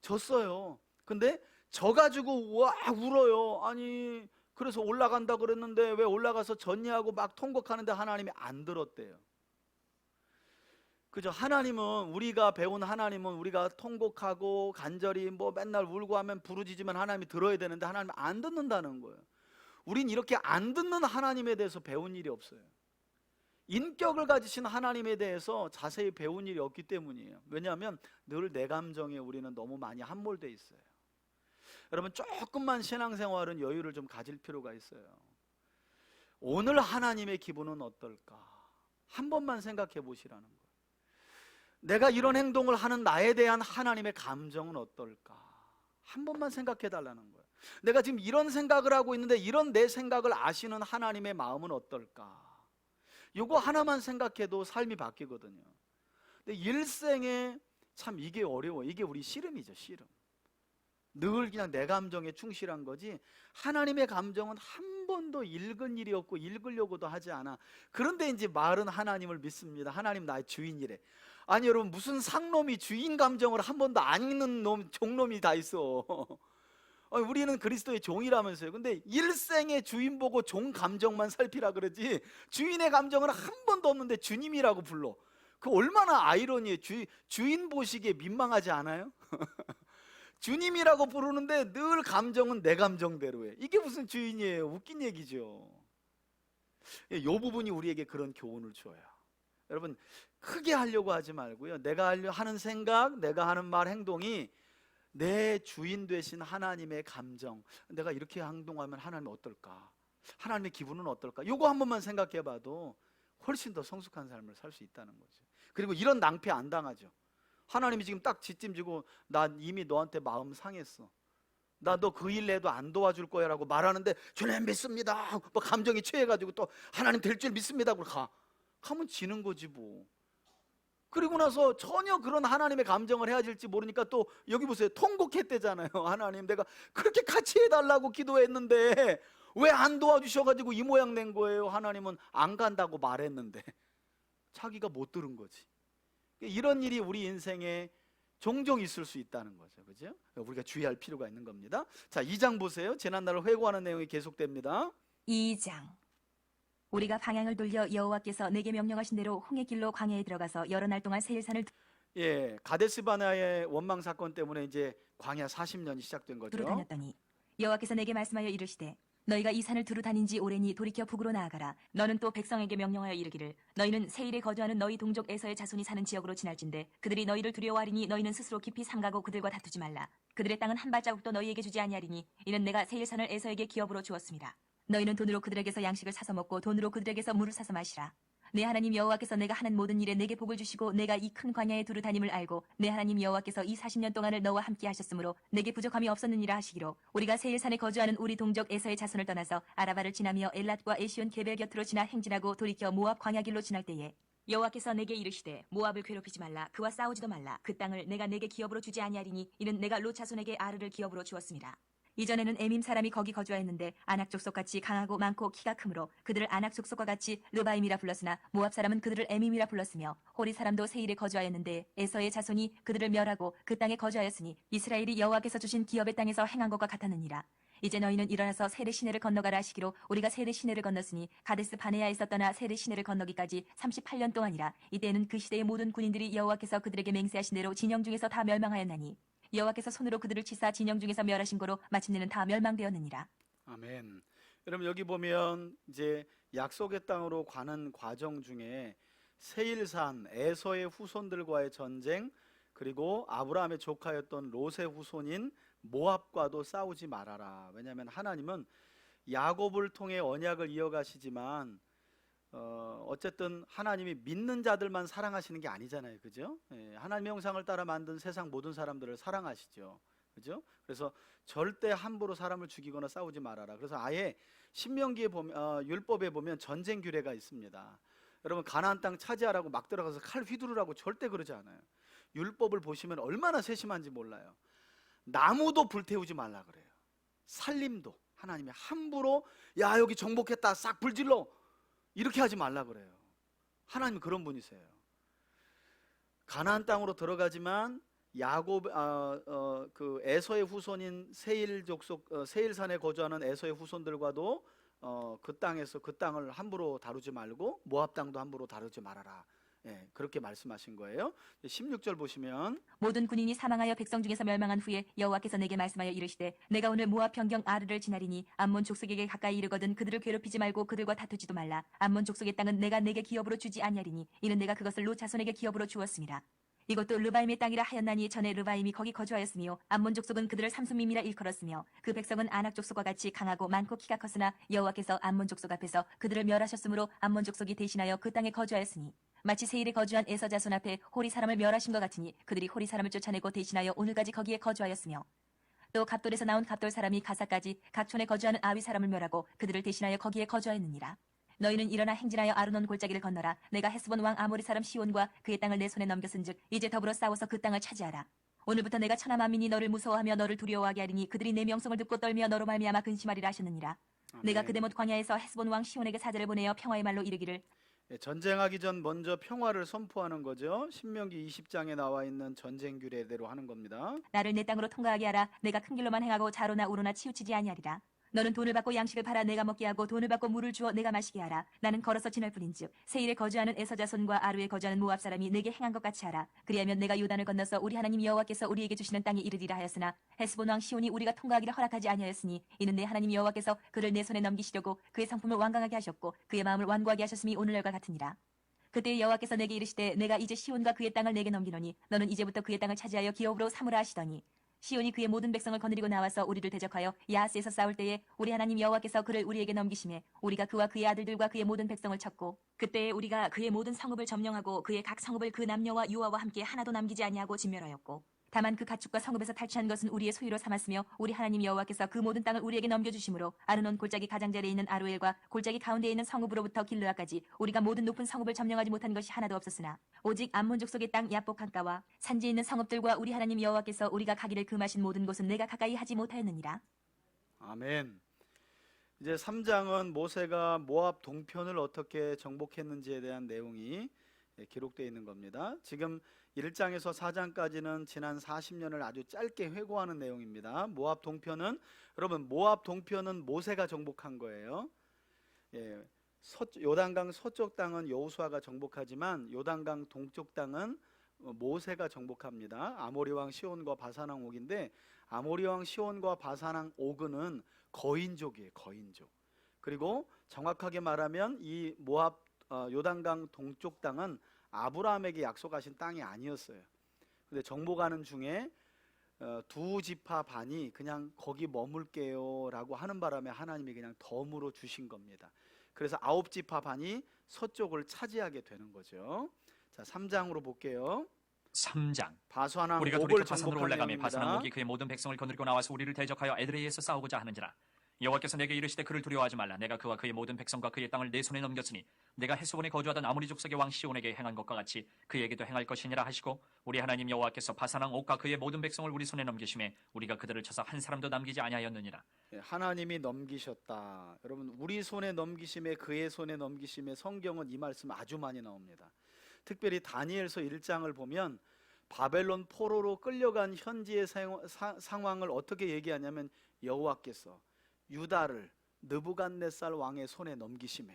졌어요. 근데 져가지고 와 울어요. 아니 그래서 올라간다 그랬는데 왜 올라가서 졌냐고 막 통곡하는데 하나님이 안 들었대요. 그죠? 하나님은, 우리가 배운 하나님은 우리가 통곡하고 간절히 맨날 울고 하면 부르짖으면 하나님이 들어야 되는데 하나님이 안 듣는다는 거예요. 우린 이렇게 안 듣는 하나님에 대해서 배운 일이 없어요. 인격을 가지신 하나님에 대해서 자세히 배운 일이 없기 때문이에요. 왜냐하면 늘 내 감정에 우리는 너무 많이 함몰돼 있어요. 여러분 조금만 신앙생활은 여유를 좀 가질 필요가 있어요. 오늘 하나님의 기분은 어떨까? 한 번만 생각해 보시라는 거예요. 내가 이런 행동을 하는 나에 대한 하나님의 감정은 어떨까? 한 번만 생각해 달라는 거예요. 내가 지금 이런 생각을 하고 있는데 이런 내 생각을 아시는 하나님의 마음은 어떨까? 이거 하나만 생각해도 삶이 바뀌거든요. 근데 일생에 참 이게 어려워. 이게 우리 씨름이죠, 씨름. 늘 그냥 내 감정에 충실한 거지 하나님의 감정은 한 번도 읽은 일이 없고 읽으려고도 하지 않아. 그런데 이제 말은 하나님을 믿습니다. 하나님 나의 주인이래. 아니 여러분, 무슨 상놈이 주인 감정을 한 번도 안 읽는 놈, 종놈이 다 있어. 우리는 그리스도의 종이라면서요. 근데 일생의 주인 보고 종 감정만 살피라 그러지 주인의 감정은 한 번도 없는데 주님이라고 불러. 그 얼마나 아이러니해. 주인 보시기에 민망하지 않아요? 주님이라고 부르는데 늘 감정은 내 감정대로 해. 이게 무슨 주인이에요? 웃긴 얘기죠. 이 부분이 우리에게 그런 교훈을 줘요. 여러분, 크게 하려고 하지 말고요, 내가 하는 생각, 내가 하는 말, 행동이 내 주인 되신 하나님의 감정, 내가 이렇게 행동하면 하나님 어떨까? 하나님의 기분은 어떨까? 이거 한 번만 생각해 봐도 훨씬 더 성숙한 삶을 살 수 있다는 거죠. 그리고 이런 낭패 안 당하죠. 하나님이 지금 딱 뒷짐지고 나 이미 너한테 마음 상했어, 나 너 그 일 내도 안 도와줄 거야 라고 말하는데 주님 믿습니다, 뭐 감정이 취해가지고 또 하나님 될 줄 믿습니다 그러고 가면 지는 거지 뭐. 그리고 나서 전혀 그런 하나님의 감정을 해야 될지 모르니까 또 여기 보세요, 통곡했대잖아요. 하나님 내가 그렇게 같이 해달라고 기도했는데 왜 안 도와주셔가지고 이 모양 낸 거예요. 하나님은 안 간다고 말했는데 자기가 못 들은 거지. 이런 일이 우리 인생에 종종 있을 수 있다는 거죠. 그죠? 우리가 주의할 필요가 있는 겁니다. 자, 2장 보세요. 지난날 회고하는 내용이 계속됩니다. 2장. 우리가 방향을 돌려 여호와께서 내게 명령하신 대로 홍해 길로 광야에 들어가서 여러 날 동안 세일산을 가데스바네아의 원망 사건 때문에 이제 광야 40년이 시작된 거죠. 두루 다녔더니 여호와께서 내게 말씀하여 이르시되 너희가 이 산을 두루 다닌 지 오래니 돌이켜 북으로 나아가라. 너는 또 백성에게 명령하여 이르기를 너희는 세일에 거주하는 너희 동족 에서의 자손이 사는 지역으로 지날진대 그들이 너희를 두려워하리니 너희는 스스로 깊이 삼가고 그들과 다투지 말라. 그들의 땅은 한 발자국도 너희에게 주지 아니하리니 이는 내가 세일산을 에서에게 기업으로 주었습니다. 너희는 돈으로 그들에게서 양식을 사서 먹고 돈으로 그들에게서 물을 사서 마시라. 내 하나님 여호와께서 내가 하는 모든 일에 내게 복을 주시고 내가 이 큰 광야에 두루 다님을 알고 내 하나님 여호와께서 이 40년 동안을 너와 함께 하셨으므로 내게 부족함이 없었느니라 하시기로 우리가 세일산에 거주하는 우리 동족 에서의 자손을 떠나서 아라바를 지나며 엘랏과 에시온 게벨 곁으로 지나 행진하고 돌이켜 모압 광야길로 지날 때에 여호와께서 내게 이르시되 모압을 괴롭히지 말라. 그와 싸우지도 말라. 그 땅을 내가 내게 기업으로 주지 아니하리니 이는 내가 롯 자손에게 아르를 기업으로 주었습니다. 이전에는 에밈 사람이 거기 거주하였는데 아낙 족속같이 강하고 많고 키가 크므로 그들을 아낙 족속과 같이 르바임이라 불렀으나 모압 사람은 그들을 에밈이라 불렀으며 호리 사람도 세일에 거주하였는데 에서의 자손이 그들을 멸하고 그 땅에 거주하였으니 이스라엘이 여호와께서 주신 기업의 땅에서 행한 것과 같았느니라. 이제 너희는 일어나서 세례 시내를 건너가라 하시기로 우리가 세례 시내를 건넜으니 가데스 바네아에서 떠나 세례 시내를 건너기까지 38년 동안이라. 이때에는 그 시대의 모든 군인들이 여호와께서 그들에게 맹세하신 대로 진영 중에서 다 멸망하였나니 여호와께서 손으로 그들을 치사 진영 중에서 멸하신 거로 마침내는 다 멸망되었느니라. 아멘. 여러분 여기 보면 이제 약속의 땅으로 가는 과정 중에 세일산 에서의 후손들과의 전쟁, 그리고 아브라함의 조카였던 롯의 후손인 모압과도 싸우지 말아라. 왜냐하면 하나님은 야곱을 통해 언약을 이어가시지만 어쨌든 하나님이 믿는 자들만 사랑하시는 게 아니잖아요. 그죠? 하나님의 형상을 따라 만든 세상 모든 사람들을 사랑하시죠. 그죠? 그래서 절대 함부로 사람을 죽이거나 싸우지 말아라. 그래서 아예 신명기에 보면 율법에 보면 전쟁 규례가 있습니다. 여러분 가나안 땅 차지하라고 막 들어가서 칼 휘두르라고 절대 그러지 않아요. 율법을 보시면 얼마나 세심한지 몰라요. 나무도 불태우지 말라 그래요. 살림도 하나님이 함부로 야 여기 정복했다 싹 불질러 이렇게 하지 말라 그래요. 하나님은 그런 분이세요. 가나안 땅으로 들어가지만 야곱 그 에서의 후손인 세일 족속 세일산에 거주하는 에서의 후손들과도 그 땅에서 그 땅을 함부로 다루지 말고 모압 땅도 함부로 다루지 말아라. 그렇게 말씀하신 거예요. 16절 보시면 모든 군인이 사망하여 백성 중에서 멸망한 후에 여호와께서 내게 말씀하여 이르시되 내가 오늘 모압 평경 아르를 지나리니 암몬 족속에게 가까이 이르거든 그들을 괴롭히지 말고 그들과 다투지도 말라. 암몬 족속의 땅은 내가 내게 기업으로 주지 아니하리니 이는 내가 그것을 롯 자손에게 기업으로 주었습니다. 이것도 르바임의 땅이라 하였나니 전에 르바임이 거기 거주하였으며 암몬 족속은 그들을 삼손밈이라 일컬었으며 그 백성은 아낙 족속과 같이 강하고 많고 키가 컸으나 여호와께서 암몬 족속 앞에서 그들을 멸하셨으므로 암몬 족속이 대신하여 그 땅에 거주하였으니 마치 세일에 거주한 에서 자손 앞에 호리 사람을 멸하신 것 같으니 그들이 호리 사람을 쫓아내고 대신하여 오늘까지 거기에 거주하였으며 또 갑돌에서 나온 갑돌 사람이 가사까지 각 촌에 거주하는 아위 사람을 멸하고 그들을 대신하여 거기에 거주하였느니라. 너희는 일어나 행진하여 아르논 골짜기를 건너라. 내가 헤스본 왕 아모리 사람 시온과 그의 땅을 내 손에 넘겼은즉 이제 더불어 싸워서 그 땅을 차지하라. 오늘부터 내가 천하 만민이 너를 무서워하며 너를 두려워하게 하리니 그들이 내 명성을 듣고 떨며 너로 말미암아 근심하리라 하셨느니라. 내가 그대못 광야에서 헤스본 왕 시온에게 사절을 보내어 평화의 말로 이르기를 전쟁하기 전 먼저 평화를 선포하는 거죠. 신명기 20장에 나와 있는 전쟁 규례대로 하는 겁니다. 나를 내 땅으로 통과하게 하라. 내가 큰 길로만 행하고 좌로나 우로나 치우치지 아니하리라. 너는 돈을 받고 양식을 팔아 내가 먹게 하고 돈을 받고 물을 주어 내가 마시게 하라. 나는 걸어서 지날 뿐인즉 세일에 거주하는 에서 자손과 아루에 거주하는 모압 사람이 내게 행한 것 같이 하라. 그리하면 내가 요단을 건너서 우리 하나님 여호와께서 우리에게 주시는 땅에 이르리라 하였으나 헤스본 왕 시온이 우리가 통과하기를 허락하지 아니하였으니 이는 내 하나님 여호와께서 그를 내 손에 넘기시려고 그의 성품을 완강하게 하셨고 그의 마음을 완고하게 하셨음이 오늘날과 같으니라. 그때 여호와께서 내게 이르시되 내가 이제 시온과 그의 땅을 내게 넘기노니 너는 이제부터 그의 땅을 차지하여 기업으로 삼으라 하시더니 시온이 그의 모든 백성을 거느리고 나와서 우리를 대적하여 야하스에서 싸울 때에 우리 하나님 여호와께서 그를 우리에게 넘기심에 우리가 그와 그의 아들들과 그의 모든 백성을 쳤고 그때에 우리가 그의 모든 성읍을 점령하고 그의 각 성읍을 그 남녀와 유아와 함께 하나도 남기지 아니하고 진멸하였고 다만 그 가축과 성읍에서 탈취한 것은 우리의 소유로 삼았으며 우리 하나님 여호와께서 그 모든 땅을 우리에게 넘겨주심으로 아르논 골짜기 가장자리에 있는 아로엘과 골짜기 가운데에 있는 성읍으로부터 길르아까지 우리가 모든 높은 성읍을 점령하지 못한 것이 하나도 없었으나 오직 암몬 족속의 땅 야복 강가와 산지에 있는 성읍들과 우리 하나님 여호와께서 우리가 가기를 금하신 모든 곳은 내가 가까이 하지 못하였느니라. 아멘. 이제 3장은 모세가 모압 동편을 어떻게 정복했는지에 대한 내용이 기록되어 있는 겁니다. 지금 1장에서 4장까지는 지난 40년을 아주 짧게 회고하는 내용입니다. 모압 동편은 여러분 모압 동편은 모세가 정복한 거예요. 요단강 서쪽 땅은 여호수아가 정복하지만 요단강 동쪽 땅은 모세가 정복합니다. 아모리 왕 시온과 바산 왕 옥인데 아모리 왕 시온과 바산 왕 옥은 거인족이에요. 거인족. 그리고 정확하게 말하면 이 모압 요단강 동쪽 땅은 아브라함에게 약속하신 땅이 아니었어요. 근데 정복하는 중에 두 지파 반이 그냥 거기 머물게요 라고 하는 바람에 하나님이 그냥 덤으로 주신 겁니다. 그래서 9지파 반이 서쪽을 차지하게 되는 거죠. 자, 3장으로 볼게요. 3장. 바산왕 우리가 옥을 돌이켜 바산으로 정복한 올라가며 내용입니다. 바산왕 옥이 그의 모든 백성을 거느리고 나와서 우리를 대적하여 에드레이에서 싸우고자 하는지라. 여호와께서 내게 이르시되 그를 두려워하지 말라. 내가 그와 그의 모든 백성과 그의 땅을 내 손에 넘겼으니 내가 헤스본에 거주하던 아모리 족속의 왕 시온에게 행한 것과 같이 그에게도 행할 것이니라 하시고 우리 하나님 여호와께서 바산왕 옥과 그의 모든 백성을 우리 손에 넘기심에 우리가 그들을 쳐서 한 사람도 남기지 아니하였느니라. 하나님이 넘기셨다. 여러분 우리 손에 넘기심에 그의 손에 넘기심에 성경은 이 말씀 아주 많이 나옵니다. 특별히 다니엘서 1장을 보면 바벨론 포로로 끌려간 현지의 상황을 어떻게 얘기하냐면 여호와께서 유다를 느부갓네살 왕의 손에 넘기심에,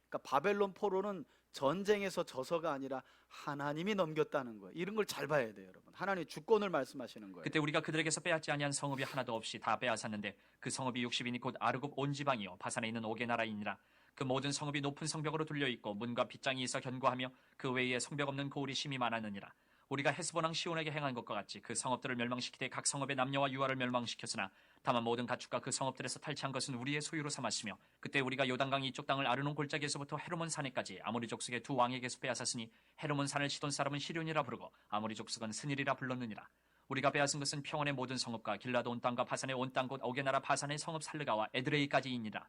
그러니까 바벨론 포로는 전쟁에서 져서가 아니라 하나님이 넘겼다는 거예요. 이런 걸 잘 봐야 돼요, 여러분. 하나님의 주권을 말씀하시는 거예요. 그때 우리가 그들에게서 빼앗지 아니한 성읍이 하나도 없이 다 빼앗았는데 그 성읍이 60인이 곧 아르곱 온 지방이요 바산에 있는 옥의 나라이니라. 그 모든 성읍이 높은 성벽으로 둘려 있고 문과 빗장이 있어 견고하며 그 외에 성벽 없는 고을이 심히 많았느니라. 우리가 헤스본 왕 시온에게 행한 것과 같이 그 성읍들을 멸망시키되 각 성읍의 남녀와 유아를 멸망시켰으나 다만 모든 가축과 그 성읍들에서 탈취한 것은 우리의 소유로 삼았으며 그때 우리가 요단강 이쪽 땅을 아르논 골짜기에서부터 헤르몬 산에까지 아모리 족속의 두 왕에게서 빼앗았으니 헤르몬 산을 시돈 사람은 시륜이라 부르고 아모리 족속은 스닐이라 불렀느니라. 우리가 빼앗은 것은 평원의 모든 성읍과 길라도 온 땅과 바산의 온 땅 곧 옥의 나라 바산의 성읍 살르가와 에드레이까지이니라.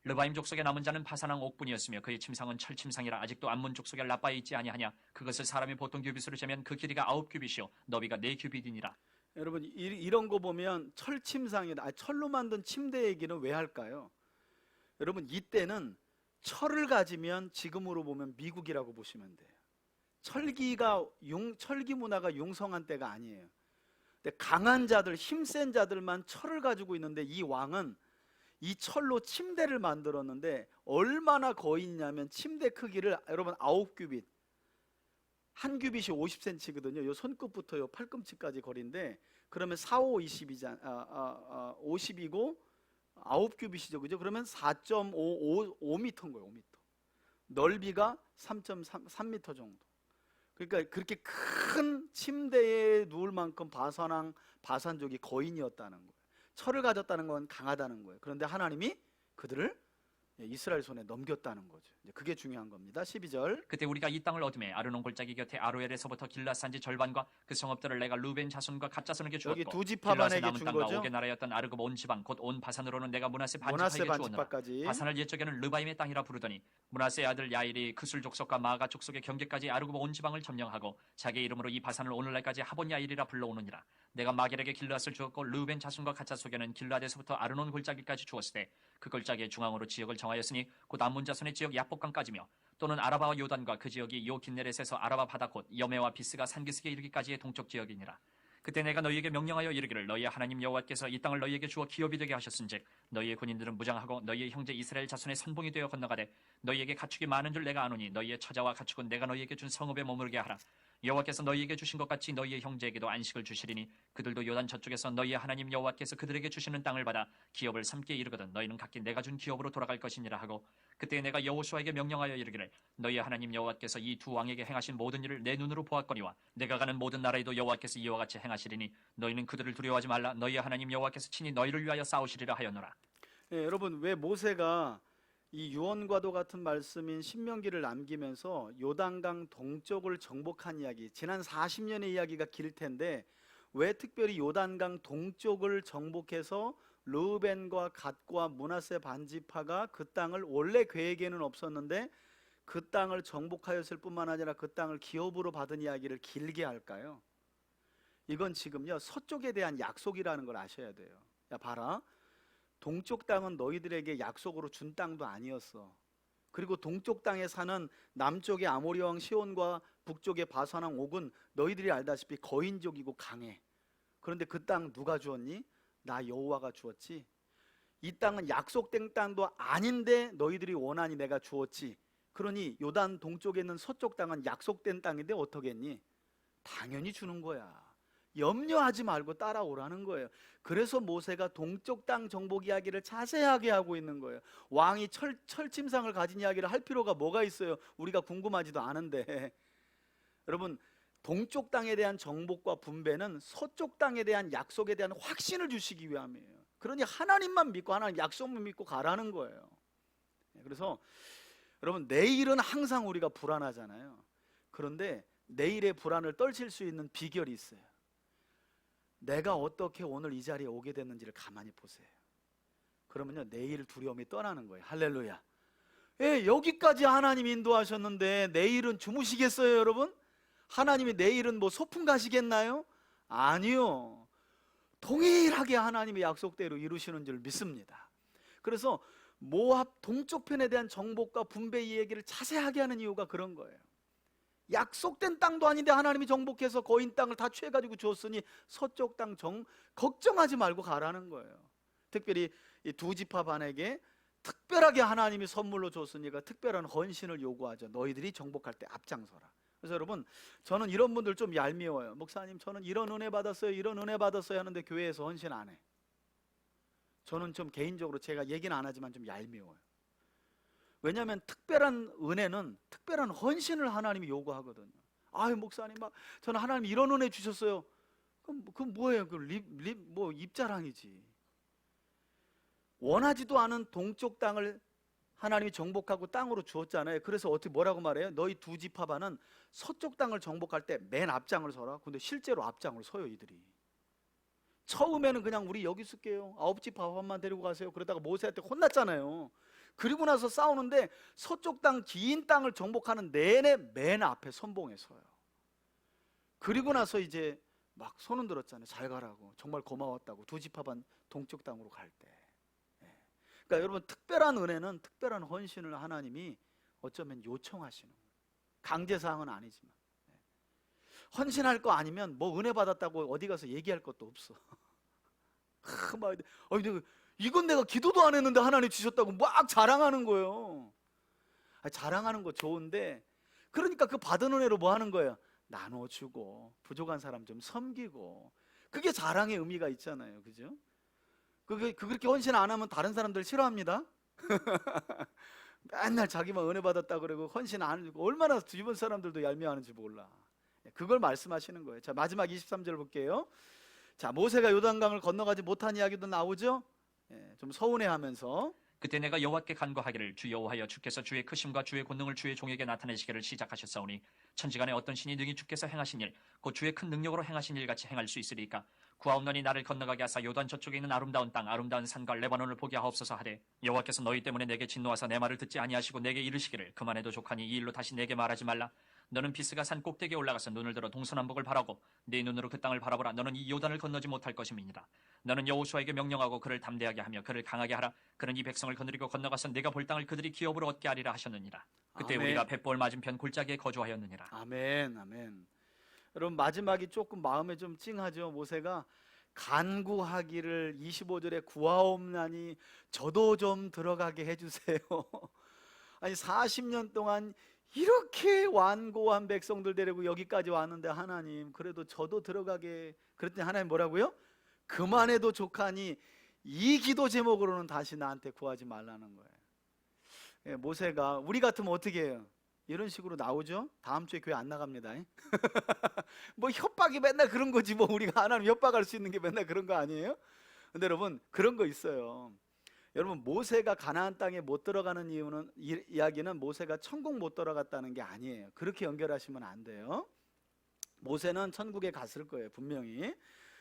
르바임 족속에 남은 자는 바산왕 옥뿐이었으며 그의 침상은 철침상이라 아직도 암몬 족속에 라빠에 있지 아니하냐. 그것을 사람이 보통 규빗으로 재면 그 길이가 9규빗이요 너비가 4규빗이니라. 여러분 이런 거 보면 철침상이다. 철로 만든 침대 얘기는 왜 할까요? 여러분 이때는 철을 가지면 지금으로 보면 미국이라고 보시면 돼요. 철기 문화가 융성한 때가 아니에요. 근데 강한 자들, 힘센 자들만 철을 가지고 있는데 이 왕은 이 철로 침대를 만들었는데 얼마나 거있냐면 침대 크기를 여러분 9규빗, 한 규빗이 50cm거든요. 요 손끝부터 요 팔꿈치까지 거리인데 그러면 4, 5, 20이잖아. 50이고 9규빗이죠. 그죠? 그러면 4.5m인 거예요. 5m. 넓이가 3.3m 정도. 그러니까 그렇게 큰 침대에 누울 만큼 바산족이 거인이었다는 거예요. 철을 가졌다는 건 강하다는 거예요. 그런데 하나님이 그들을 이스라엘 손에 넘겼다는 거죠. 이제 그게 중요한 겁니다. 12절. 그때 우리가 이 땅을 얻음에 아르논 골짜기 곁에 아로엘에서부터 길앗산지 절반과 그 성읍들을 내가 루벤 자손과 갓 자손에게 주었고, 여기 두 길앗의 지파반에게 남은 준 땅과 거죠. 옥의 나라였던 아르급 온 지방 곧 온 바산으로는 내가 므낫세 므낫세 반지파에게 주었노라. 반지파까지. 바산을 옛적에는 르바임의 땅이라 부르더니 므낫세의 아들 야일이 크술 족속과 마가 족속의 경계까지 아르급 온 지방을 점령하고 자기 이름으로 이 바산을 오늘날까지 하본 야일이라 불러오느니라. 내가 마겔에게 길앗을 주었고 르벤 자손과 갓 자손에게는 길앗에서부터 아르논 골짜기까지 주었으되 그 골짜기의 중앙으로 지역을 정하였으니 곧 암몬 자손의 지역 야복강까지며 또는 아라바와 요단과 그 지역이 요 긴네렛에서 아라바 바다 곧 여메와 비스가 산기슭에 이르기까지의 동쪽 지역이니라. 그때 내가 너희에게 명령하여 이르기를 너희의 하나님 여호와께서 이 땅을 너희에게 주어 기업이 되게 하셨은즉 너희의 군인들은 무장하고 너희의 형제 이스라엘 자손의 선봉이 되어 건너가되 너희에게 가축이 많은 줄 내가 아노니 너희의 처자와 가축은 내가 너희에게 준 성읍에 머무르게 하라. 여호와께서 너희에게 주신 것 같이 너희의 형제에게도 안식을 주시리니 그들도 요단 저쪽에서 너희의 하나님 여호와께서 그들에게 주시는 땅을 받아 기업을 삼게 이르거든 너희는 각기 내가 준 기업으로 돌아갈 것이니라 하고 그때 내가 여호수아에게 명령하여 이르기를 너희의 하나님 여호와께서 이 두 왕에게 행하신 모든 일을 내 눈으로 보았거니와 내가 가는 모든 나라에도 여호와께서 이와 같이 행하시리니 너희는 그들을 두려워하지 말라. 너희의 하나님 여호와께서 친히 너희를 위하여 싸우시리라 하였노라. 여러분, 왜 모세가 이 유언과도 같은 말씀인 신명기를 남기면서 요단강 동쪽을 정복한 이야기, 지난 40년의 이야기가 길 텐데 왜 특별히 요단강 동쪽을 정복해서 르우벤과 갓과 므낫세 반지파가 그 땅을, 원래 계획에는 없었는데 그 땅을 정복하였을 뿐만 아니라 그 땅을 기업으로 받은 이야기를 길게 할까요? 이건 지금요 서쪽에 대한 약속이라는 걸 아셔야 돼요. 야 봐라, 동쪽 땅은 너희들에게 약속으로 준 땅도 아니었어. 그리고 동쪽 땅에 사는 남쪽의 아모리 왕 시온과 북쪽의 바산 왕 옥은 너희들이 알다시피 거인족이고 강해. 그런데 그 땅 누가 주었니? 나 여호와가 주었지. 이 땅은 약속된 땅도 아닌데 너희들이 원하니 내가 주었지. 그러니 요단 동쪽에 있는 서쪽 땅은 약속된 땅인데 어떻겠니? 당연히 주는 거야. 염려하지 말고 따라오라는 거예요. 그래서 모세가 동쪽 땅 정복 이야기를 자세하게 하고 있는 거예요. 왕이 철침상을 가진 이야기를 할 필요가 뭐가 있어요? 우리가 궁금하지도 않은데. 여러분, 동쪽 땅에 대한 정복과 분배는 서쪽 땅에 대한 약속에 대한 확신을 주시기 위함이에요. 그러니 하나님만 믿고 하나님 약속만 믿고 가라는 거예요. 그래서 여러분, 내일은 항상 우리가 불안하잖아요. 그런데 내일의 불안을 떨칠 수 있는 비결이 있어요. 내가 어떻게 오늘 이 자리에 오게 됐는지를 가만히 보세요. 그러면요 내일 두려움이 떠나는 거예요. 할렐루야. 여기까지 하나님 인도하셨는데 내일은 주무시겠어요 여러분? 하나님이 내일은 뭐 소풍 가시겠나요? 아니요. 동일하게 하나님의 약속대로 이루시는 줄 믿습니다. 그래서 모압 동쪽편에 대한 정복과 분배 이야기를 자세하게 하는 이유가 그런 거예요. 약속된 땅도 아닌데 하나님이 정복해서 거인 땅을 다 취해가지고 주었으니 서쪽 땅 걱정하지 말고 가라는 거예요. 특별히 이 두 지파 반에게 특별하게 하나님이 선물로 줬으니까 특별한 헌신을 요구하죠. 너희들이 정복할 때 앞장서라. 그래서 여러분, 저는 이런 분들 좀 얄미워요. 목사님, 저는 이런 은혜 받았어요, 이런 은혜 받았어요 하는데 교회에서 헌신 안 해. 저는 좀 개인적으로 제가 얘기는 안 하지만 좀 얄미워요. 왜냐하면 특별한 은혜는 특별한 헌신을 하나님이 요구하거든요. 아유 목사님, 저는 하나님 이런 은혜 주셨어요. 그럼 뭐예요? 뭐 입자랑이지. 원하지도 않은 동쪽 땅을 하나님이 정복하고 땅으로 주었잖아요. 그래서 어떻게 뭐라고 말해요? 너희 두 지파반은 서쪽 땅을 정복할 때 맨 앞장을 서라. 근데 실제로 앞장을 서요 이들이. 처음에는 그냥 우리 여기 있을게요, 9지파반만 데리고 가세요. 그러다가 모세한테 혼났잖아요. 그리고 나서 싸우는데 서쪽 땅 긴 땅을 정복하는 내내 맨 앞에 선봉에 서요. 그리고 나서 이제 막 손은 들었잖아요. 잘 가라고, 정말 고마웠다고, 두 지파반 동쪽 땅으로 갈 때. 그러니까 여러분, 특별한 은혜는 특별한 헌신을 하나님이 어쩌면 요청하시는 거예요. 강제사항은 아니지만. 헌신할 거 아니면 뭐 은혜 받았다고 어디 가서 얘기할 것도 없어. 이건 내가 기도도 안 했는데 하나님 주셨다고 막 자랑하는 거예요. 자랑하는 거 좋은데, 그러니까 그 받은 은혜로 뭐 하는 거예요? 나눠주고 부족한 사람 좀 섬기고. 그게 자랑의 의미가 있잖아요. 그죠? 그렇게 헌신 안 하면 다른 사람들 싫어합니다. 맨날 자기만 은혜 받았다 그러고 헌신 안 해주고, 얼마나 주변 사람들도 얄미워하는지 몰라. 그걸 말씀하시는 거예요. 자, 마지막 23절 볼게요. 자, 모세가 요단강을 건너가지 못한 이야기도 나오죠. 좀 서운해하면서 그때 내가 여호와께 간구하기를 주 여호와여 주께서 주의 크심과 주의 권능을 주의 종에게 나타내시기를 시작하셨사오니 천지간에 어떤 신이 능히 주께서 행하신 일 곧 주의 큰 능력으로 행하신 일 같이 행할 수 있으리까 구하옵노니 나를 건너가게 하사 요단 저쪽에 있는 아름다운 땅 아름다운 산과 레바논을 보게 하옵소서 하되 여호와께서 너희 때문에 내게 진노하사 내 말을 듣지 아니하시고 내게 이르시기를 그만해도 족하니 이 일로 다시 내게 말하지 말라 너는 비스가 산 꼭대기에 올라가서 눈을 들어 동서남북을 바라고 네 눈으로 그 땅을 바라보라 너는 이 요단을 건너지 못할 것임이니라 너는 여호수아에게 명령하고 그를 담대하게 하며 그를 강하게 하라 그는 이 백성을 거느리고 건너가서 내가 볼 땅을 그들이 기업으로 얻게 하리라 하셨느니라 그때 아멘. 우리가 벳볼 맞은편 골짜기에 거주하였느니라. 아멘, 아멘. 여러분 마지막이 조금 마음에 좀 찡하죠. 모세가 간구하기를 25절에 구하옵나니 저도 좀 들어가게 해주세요. 아니 40년 동안 이렇게 완고한 백성들 데리고 여기까지 왔는데 하나님 그래도 저도 들어가게 그랬더니 하나님 뭐라고요? 그만해도 족하니 이 기도 제목으로는 다시 나한테 구하지 말라는 거예요. 모세가 우리 같으면 어떻게 해요? 이런 식으로 나오죠. 다음 주에 교회 안 나갑니다. 뭐 협박이 맨날 그런 거지 뭐 우리가 하나님 협박할 수 있는 게 맨날 그런 거 아니에요? 근데 여러분 그런 거 있어요. 여러분 모세가 가나안 땅에 못 들어가는 이유는 이야기는 모세가 천국 못 들어갔다는 게 아니에요. 그렇게 연결하시면 안 돼요. 모세는 천국에 갔을 거예요 분명히.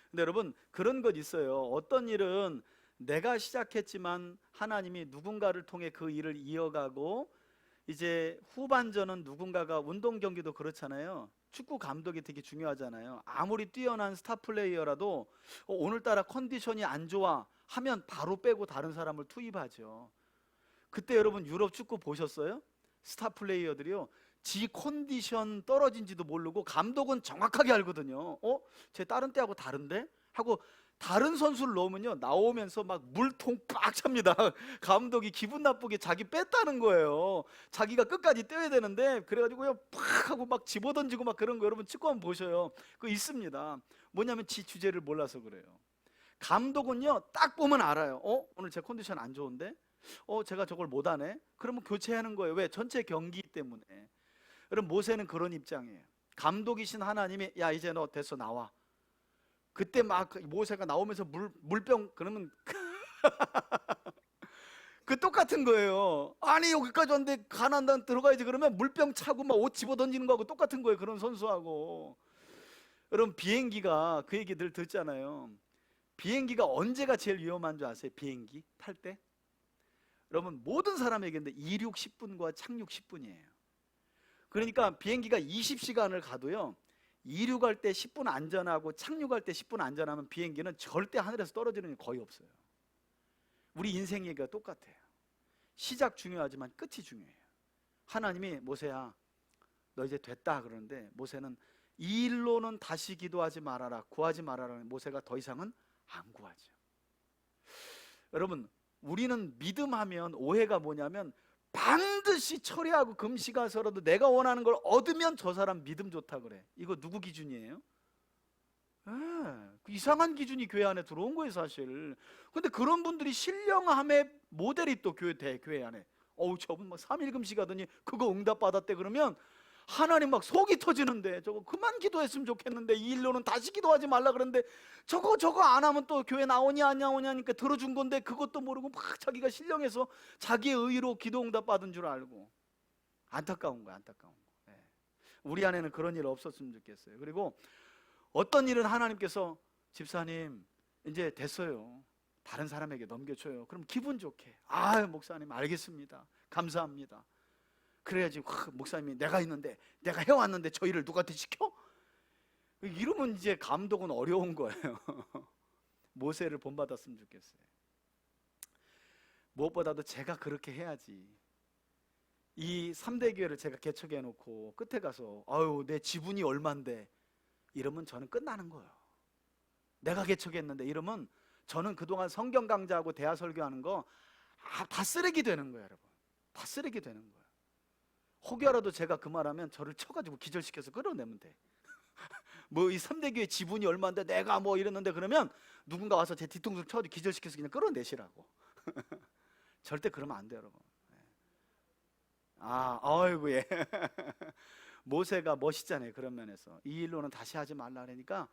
근데 여러분 그런 것 있어요. 어떤 일은 내가 시작했지만 하나님이 누군가를 통해 그 일을 이어가고 이제 후반전은 누군가가 운동 경기도 그렇잖아요. 축구 감독이 되게 중요하잖아요. 아무리 뛰어난 스타 플레이어라도 오늘따라 컨디션이 안 좋아 하면 바로 빼고 다른 사람을 투입하죠. 그때 여러분 유럽 축구 보셨어요? 스타 플레이어들이요 지 컨디션 떨어진지도 모르고 감독은 정확하게 알거든요. 쟤 다른 때하고 다른데? 하고 다른 선수를 넣으면요 나오면서 막 물통 빡 찹니다. 감독이 기분 나쁘게 자기 뺐다는 거예요. 자기가 끝까지 뛰어야 되는데 그래가지고요 팍 하고 막 집어던지고 막 그런 거 여러분 축구 한번 보셔요. 그거 있습니다. 뭐냐면 지 주제를 몰라서 그래요. 감독은요 딱 보면 알아요. 오늘 제 컨디션 안 좋은데 제가 저걸 못하네. 그러면 교체하는 거예요. 왜? 전체 경기 때문에. 여러분 모세는 그런 입장이에요. 감독이신 하나님이 야 이제 너 됐어 나와. 그때 막 모세가 나오면서 물병 그러면 그 똑같은 거예요. 아니 여기까지 왔는데 가나안 땅 들어가야지 그러면 물병 차고 막 옷 집어 던지는 거하고 똑같은 거예요. 그런 선수하고. 여러분 비행기가 그 얘기 늘 듣잖아요. 비행기가 언제가 제일 위험한 줄 아세요? 비행기 탈 때? 여러분 모든 사람에게인데 이륙 10분과 착륙 10분이에요. 그러니까 비행기가 20시간을 가도요 이륙할 때 10분 안전하고 착륙할 때 10분 안전하면 비행기는 절대 하늘에서 떨어지는 일 거의 없어요. 우리 인생 얘기가 똑같아요. 시작 중요하지만 끝이 중요해요. 하나님이 모세야 너 이제 됐다 그러는데 모세는 이 일로는 다시 기도하지 말아라 구하지 말아라. 모세가 더 이상은 안 구하죠. 여러분 우리는 믿음하면 오해가 뭐냐면 반드시 처리하고 금식하서라도 내가 원하는 걸 얻으면 저 사람 믿음 좋다 그래. 이거 누구 기준이에요? 이상한 기준이 교회 안에 들어온 거예요 사실. 근데 그런 분들이 신령함의 모델이 또 교회 안에 저분 막 3일 금식하더니 그거 응답 받았대 그러면 하나님 막 속이 터지는데 저거 그만 기도했으면 좋겠는데 이 일로는 다시 기도하지 말라 그러는데 저거 안 하면 또 교회 나오냐 안 나오냐니까 들어준 건데 그것도 모르고 막 자기가 신령해서 자기의 의로 기도 응답 받은 줄 알고. 안타까운 거야 안타까운 거. 우리 안에는 그런 일 없었으면 좋겠어요. 그리고 어떤 일은 하나님께서 집사님 이제 됐어요 다른 사람에게 넘겨줘요. 그럼 기분 좋게 목사님 알겠습니다 감사합니다. 그래야지 목사님이 내가 있는데 내가 해왔는데 저 일을 누구한테 시켜? 이러면 이제 감독은 어려운 거예요. 모세를 본받았으면 좋겠어요. 무엇보다도 제가 그렇게 해야지. 이 3대 교회를 제가 개척해 놓고 끝에 가서 내 지분이 얼만데 이러면 저는 끝나는 거예요. 내가 개척했는데 이러면 저는 그동안 성경 강좌하고 대화 설교하는 거 다 쓰레기 되는 거예요 여러분. 다 쓰레기 되는 거예요. 혹여라도 제가 그 말하면 저를 쳐가지고 기절시켜서 끌어내면 돼. 뭐 이 3대 교회 지분이 얼마인데 내가 뭐 이랬는데 그러면 누군가 와서 제 뒤통수를 쳐가지고 기절시켜서 그냥 끌어내시라고. 절대 그러면 안 돼요 여러분. 아이고 예. 모세가 멋있잖아요. 그런 면에서 이 일로는 다시 하지 말라 그러니까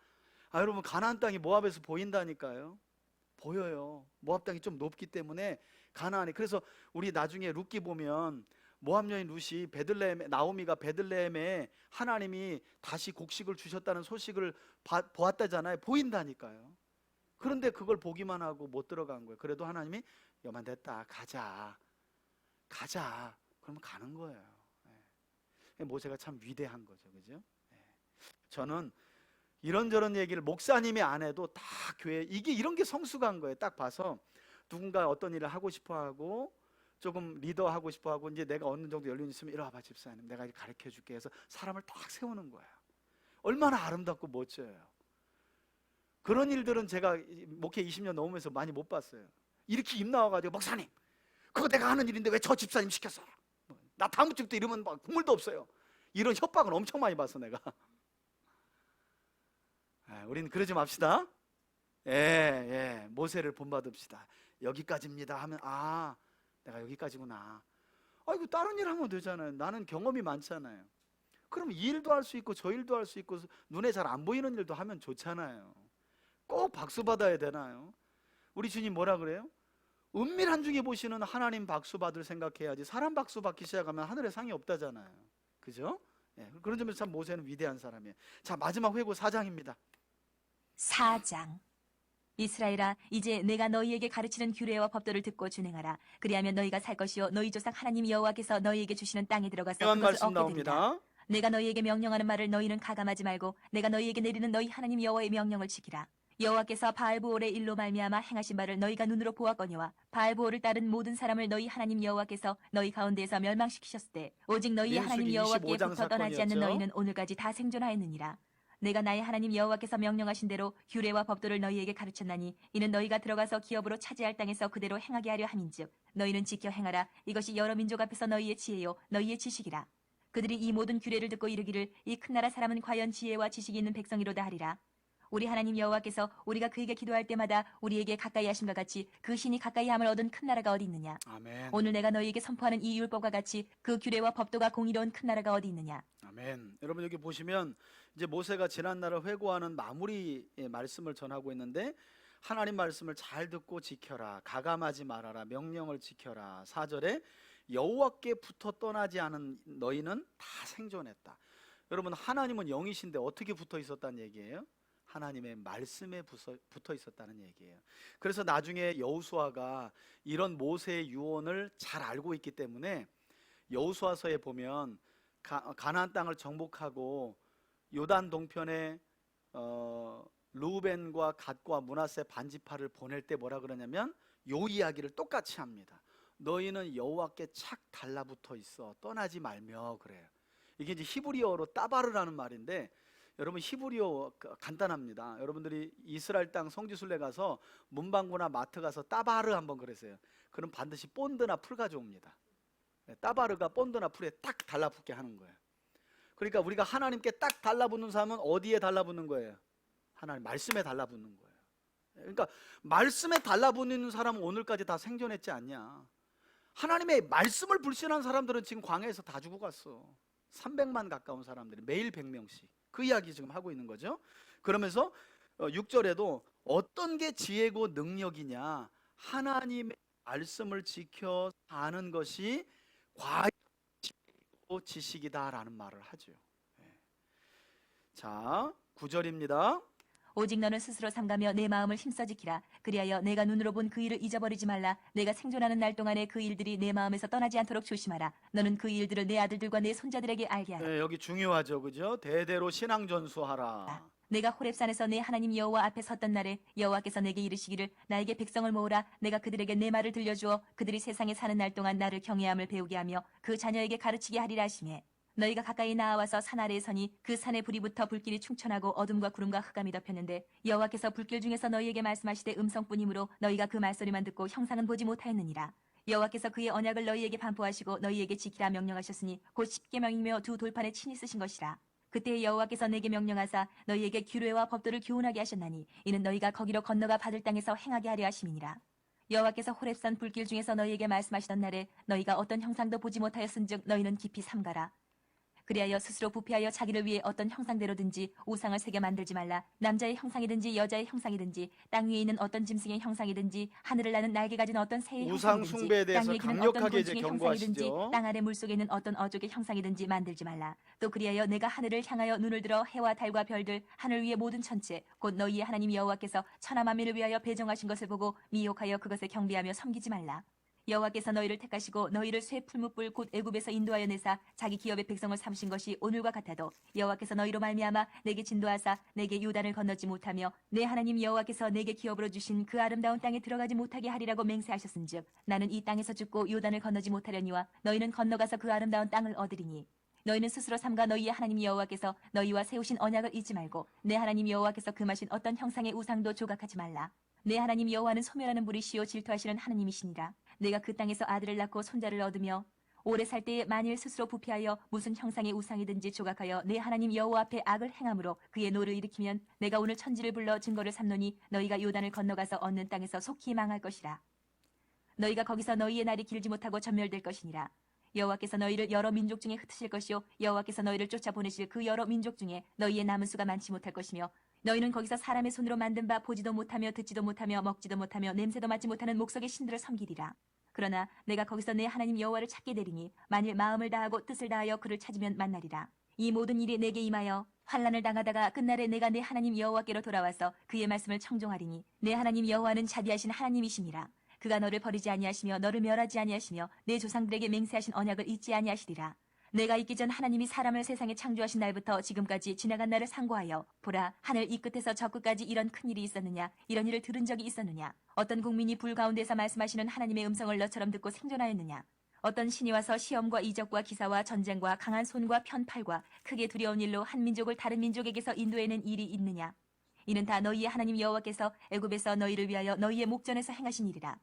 여러분 가나안 땅이 모압에서 보인다니까요. 보여요. 모압 땅이 좀 높기 때문에 가나안이. 그래서 우리 나중에 룻기 보면 모압 여인 룻이 베들레헴에, 나오미가 베들레헴에 하나님이 다시 곡식을 주셨다는 소식을 보았다잖아요. 보인다니까요. 그런데 그걸 보기만 하고 못 들어간 거예요. 그래도 하나님이 여만 됐다, 가자. 그러면 가는 거예요. 모세가 참 위대한 거죠, 그죠? 저는 이런저런 얘기를 목사님이 안 해도 다 교회, 이게 이런 게 성숙한 거예요. 딱 봐서 누군가 어떤 일을 하고 싶어하고 조금 리더하고 싶어하고 이제 내가 어느 정도 연륜이 있으면 이리 와봐 집사님, 내가 가르쳐 줄게 해서 사람을 딱 세우는 거예요. 얼마나 아름답고 멋져요. 그런 일들은 제가 목회 20년 넘으면서 많이 못 봤어요. 이렇게 입 나와가지고 목사님 그거 내가 하는 일인데 왜 저 집사님 시켰어요? 나 다음 주부터 이러면 막 국물도 없어요. 이런 협박을 엄청 많이 봤어 내가. 우리는 그러지 맙시다. 모세를 본받읍시다. 여기까지입니다 하면 내가 여기까지구나. 이거 다른 일 하면 되잖아요. 나는 경험이 많잖아요. 그럼 이 일도 할 수 있고 저 일도 할 수 있고 눈에 잘 안 보이는 일도 하면 좋잖아요. 꼭 박수 받아야 되나요? 우리 주님 뭐라 그래요? 은밀한 중에 보시는 하나님 박수 받을 생각해야지 사람 박수 받기 시작하면 하늘에 상이 없다잖아요. 그죠? 그런 점에서 참 모세는 위대한 사람이에요. 자, 마지막 회고 4장입니다. 4장. 이스라엘아, 이제 내가 너희에게 가르치는 규례와 법도를 듣고 준행하라. 그리하면 너희가 살 것이요 너희 조상 하나님 여호와께서 너희에게 주시는 땅에 들어가서 중요한 그것을 말씀 얻게 되리라. 나옵니다. 내가 너희에게 명령하는 말을 너희는 가감하지 말고 내가 너희에게 내리는 너희 하나님 여호와의 명령을 지키라. 여호와께서 바알브올의 일로 말미암아 행하신 바를 너희가 눈으로 보았거니와 바알브올을 따른 모든 사람을 너희 하나님 여호와께서 너희 가운데에서 멸망시키셨을 때 오직 너희의 하나님 민수기 여호와께 25장 붙어 떠나지 않는 사건이었죠. 너희는 오늘까지 다 생존하였느니라. 내가 나의 하나님 여호와께서 명령하신 대로 규례와 법도를 너희에게 가르쳤나니 이는 너희가 들어가서 기업으로 차지할 땅에서 그대로 행하게 하려 함인즉 너희는 지켜 행하라. 이것이 여러 민족 앞에서 너희의 지혜요 너희의 지식이라. 그들이 이 모든 규례를 듣고 이르기를 이 큰 나라 사람은 과연 지혜와 지식이 있는 백성이로다 하리라. 우리 하나님 여호와께서 우리가 그에게 기도할 때마다 우리에게 가까이 하심과 같이 그 신이 가까이 함을 얻은 큰 나라가 어디 있느냐. 아멘. 오늘 내가 너희에게 선포하는 이 율법과 같이 그 규례와 법도가 공의로운 큰 나라가 어디 있느냐. 아멘. 여러분 여기 보시면 이제 모세가 지난날을 회고하는 마무리 말씀을 전하고 있는데 하나님 말씀을 잘 듣고 지켜라. 가감하지 말아라. 명령을 지켜라. 4절에 여호와께 붙어 떠나지 않은 너희는 다 생존했다. 여러분 하나님은 영이신데 어떻게 붙어 있었다는 얘기예요? 하나님의 말씀에 붙어 있었다는 얘기예요. 그래서 나중에 여호수아가 이런 모세의 유언을 잘 알고 있기 때문에 여호수아서에 보면 가나안 땅을 정복하고 요단 동편에 르우벤과 갓과 므낫세 반지파를 보낼 때 뭐라 그러냐면 요 이야기를 똑같이 합니다. 너희는 여호와께 착 달라붙어 있어 떠나지 말며 그래요. 이게 이제 히브리어로 따바르라는 말인데 여러분 히브리어 간단합니다. 여러분들이 이스라엘 땅 성지순례 가서 문방구나 마트 가서 따바르 한번 그러세요. 그럼 반드시 본드나 풀 가져옵니다. 따바르가 본드나 풀에 딱 달라붙게 하는 거예요. 그러니까 우리가 하나님께 딱 달라붙는 사람은 어디에 달라붙는 거예요? 하나님 말씀에 달라붙는 거예요. 그러니까 말씀에 달라붙는 사람은 오늘까지 다 생존했지 않냐. 하나님의 말씀을 불신한 사람들은 지금 광야에서 다 죽어갔어. 300만 가까운 사람들이 매일 100명씩 그 이야기 지금 하고 있는 거죠. 그러면서 6절에도 어떤 게 지혜고 능력이냐, 하나님의 말씀을 지켜 사는 것이 과연 지식이다라는 말을 하죠. 자, 9절입니다. 오직 너는 스스로 삼가며 내 마음을 힘써 지키라. 그리하여 내가 눈으로 본 그 일을 잊어버리지 말라. 내가 생존하는 날 동안에 그 일들이 내 마음에서 떠나지 않도록 조심하라. 너는 그 일들을 내 아들들과 내 손자들에게 알게 하라. 여기 중요하죠, 그죠? 대대로 신앙 전수하라. 내가 호렙산에서 내 하나님 여호와 앞에 섰던 날에 여호와께서 내게 이르시기를 나에게 백성을 모으라. 내가 그들에게 내 말을 들려주어 그들이 세상에 사는 날 동안 나를 경외함을 배우게 하며 그 자녀에게 가르치게 하리라 하시매 너희가 가까이 나와서 산 아래에 서니 그 산에 불이 붙어 불길이 충천하고 어둠과 구름과 흑암이 덮였는데 여호와께서 불길 중에서 너희에게 말씀하시되 음성뿐이므로 너희가 그 말소리만 듣고 형상은 보지 못하였느니라. 여호와께서 그의 언약을 너희에게 반포하시고 너희에게 지키라 명령하셨으니 곧 십계명이며 두 돌판에 친히 쓰신 것이라. 그때 여호와께서 내게 명령하사 너희에게 규례와 법도를 교훈하게 하셨나니 이는 너희가 거기로 건너가 받을 땅에서 행하게 하려 하심이니라. 여호와께서 호렙산 불길 중에서 너희에게 말씀하시던 날에 너희가 어떤 형상도 보지 못하였은즉 너희는 깊이 삼가라. 그리하여 스스로 부패하여 자기를 위해 어떤 형상대로든지 우상을 새겨 만들지 말라. 남자의 형상이든지 여자의 형상이든지 땅 위에 있는 어떤 짐승의 형상이든지 하늘을 나는 날개 가진 어떤 새의 우상 형상이든지 숭배에 땅 대해서 위에 기는 어떤 강력하게 이제 곤충의 형상이든지 경고하시죠. 땅 아래 물속에 있는 어떤 어족의 형상이든지 만들지 말라. 또 그리하여 내가 하늘을 향하여 눈을 들어 해와 달과 별들 하늘 위의 모든 천체 곧 너희의 하나님 여호와께서 천하 만민을 위하여 배정하신 것을 보고 미혹하여 그것을 경배하며 섬기지 말라. 여호와께서 너희를 택하시고 너희를 쇠 풀무불 곧 애굽에서 인도하여 내사 자기 기업의 백성을 삼으신 것이 오늘과 같아도 여호와께서 너희로 말미암아 내게 진도하사 내게 요단을 건너지 못하며 내 하나님 여호와께서 내게 기업으로 주신 그 아름다운 땅에 들어가지 못하게 하리라고 맹세하셨은즉 나는 이 땅에서 죽고 요단을 건너지 못하려니와 너희는 건너가서 그 아름다운 땅을 얻으리니 너희는 스스로 삼가 너희의 하나님 여호와께서 너희와 세우신 언약을 잊지 말고 내 하나님 여호와께서 금하신 어떤 형상의 우상도 조각하지 말라. 내 하나님 여호와는 소멸하는 불이시요 질투하시는 하나님이시니라. 내가 그 땅에서 아들을 낳고 손자를 얻으며 오래 살 때에 만일 스스로 부패하여 무슨 형상의 우상이든지 조각하여 내 하나님 여호와 앞에 악을 행함으로 그의 노를 일으키면 내가 오늘 천지를 불러 증거를 삼노니 너희가 요단을 건너가서 얻는 땅에서 속히 망할 것이라. 너희가 거기서 너희의 날이 길지 못하고 전멸될 것이니라. 여호와께서 너희를 여러 민족 중에 흩으실 것이요 여호와께서 너희를 쫓아보내실 그 여러 민족 중에 너희의 남은 수가 많지 못할 것이며 너희는 거기서 사람의 손으로 만든 바 보지도 못하며 듣지도 못하며 먹지도 못하며 냄새도 맡지 못하는 목석의 신들을 섬기리라. 그러나 내가 거기서 내 하나님 여호와를 찾게 되리니 만일 마음을 다하고 뜻을 다하여 그를 찾으면 만나리라. 이 모든 일이 내게 임하여 환난을 당하다가 끝날에 내가 내 하나님 여호와께로 돌아와서 그의 말씀을 청종하리니 내 하나님 여호와는 자비하신 하나님이시니라. 그가 너를 버리지 아니하시며 너를 멸하지 아니하시며 내 조상들에게 맹세하신 언약을 잊지 아니하시리라. 내가 있기 전 하나님이 사람을 세상에 창조하신 날부터 지금까지 지나간 날을 상고하여 보라 하늘 이 끝에서 저 끝까지 이런 큰 일이 있었느냐 이런 일을 들은 적이 있었느냐 어떤 국민이 불 가운데서 말씀하시는 하나님의 음성을 너처럼 듣고 생존하였느냐 어떤 신이 와서 시험과 이적과 기사와 전쟁과 강한 손과 편팔과 크게 두려운 일로 한 민족을 다른 민족에게서 인도해낸 일이 있느냐 이는 다 너희의 하나님 여호와께서 애굽에서 너희를 위하여 너희의 목전에서 행하신 일이라.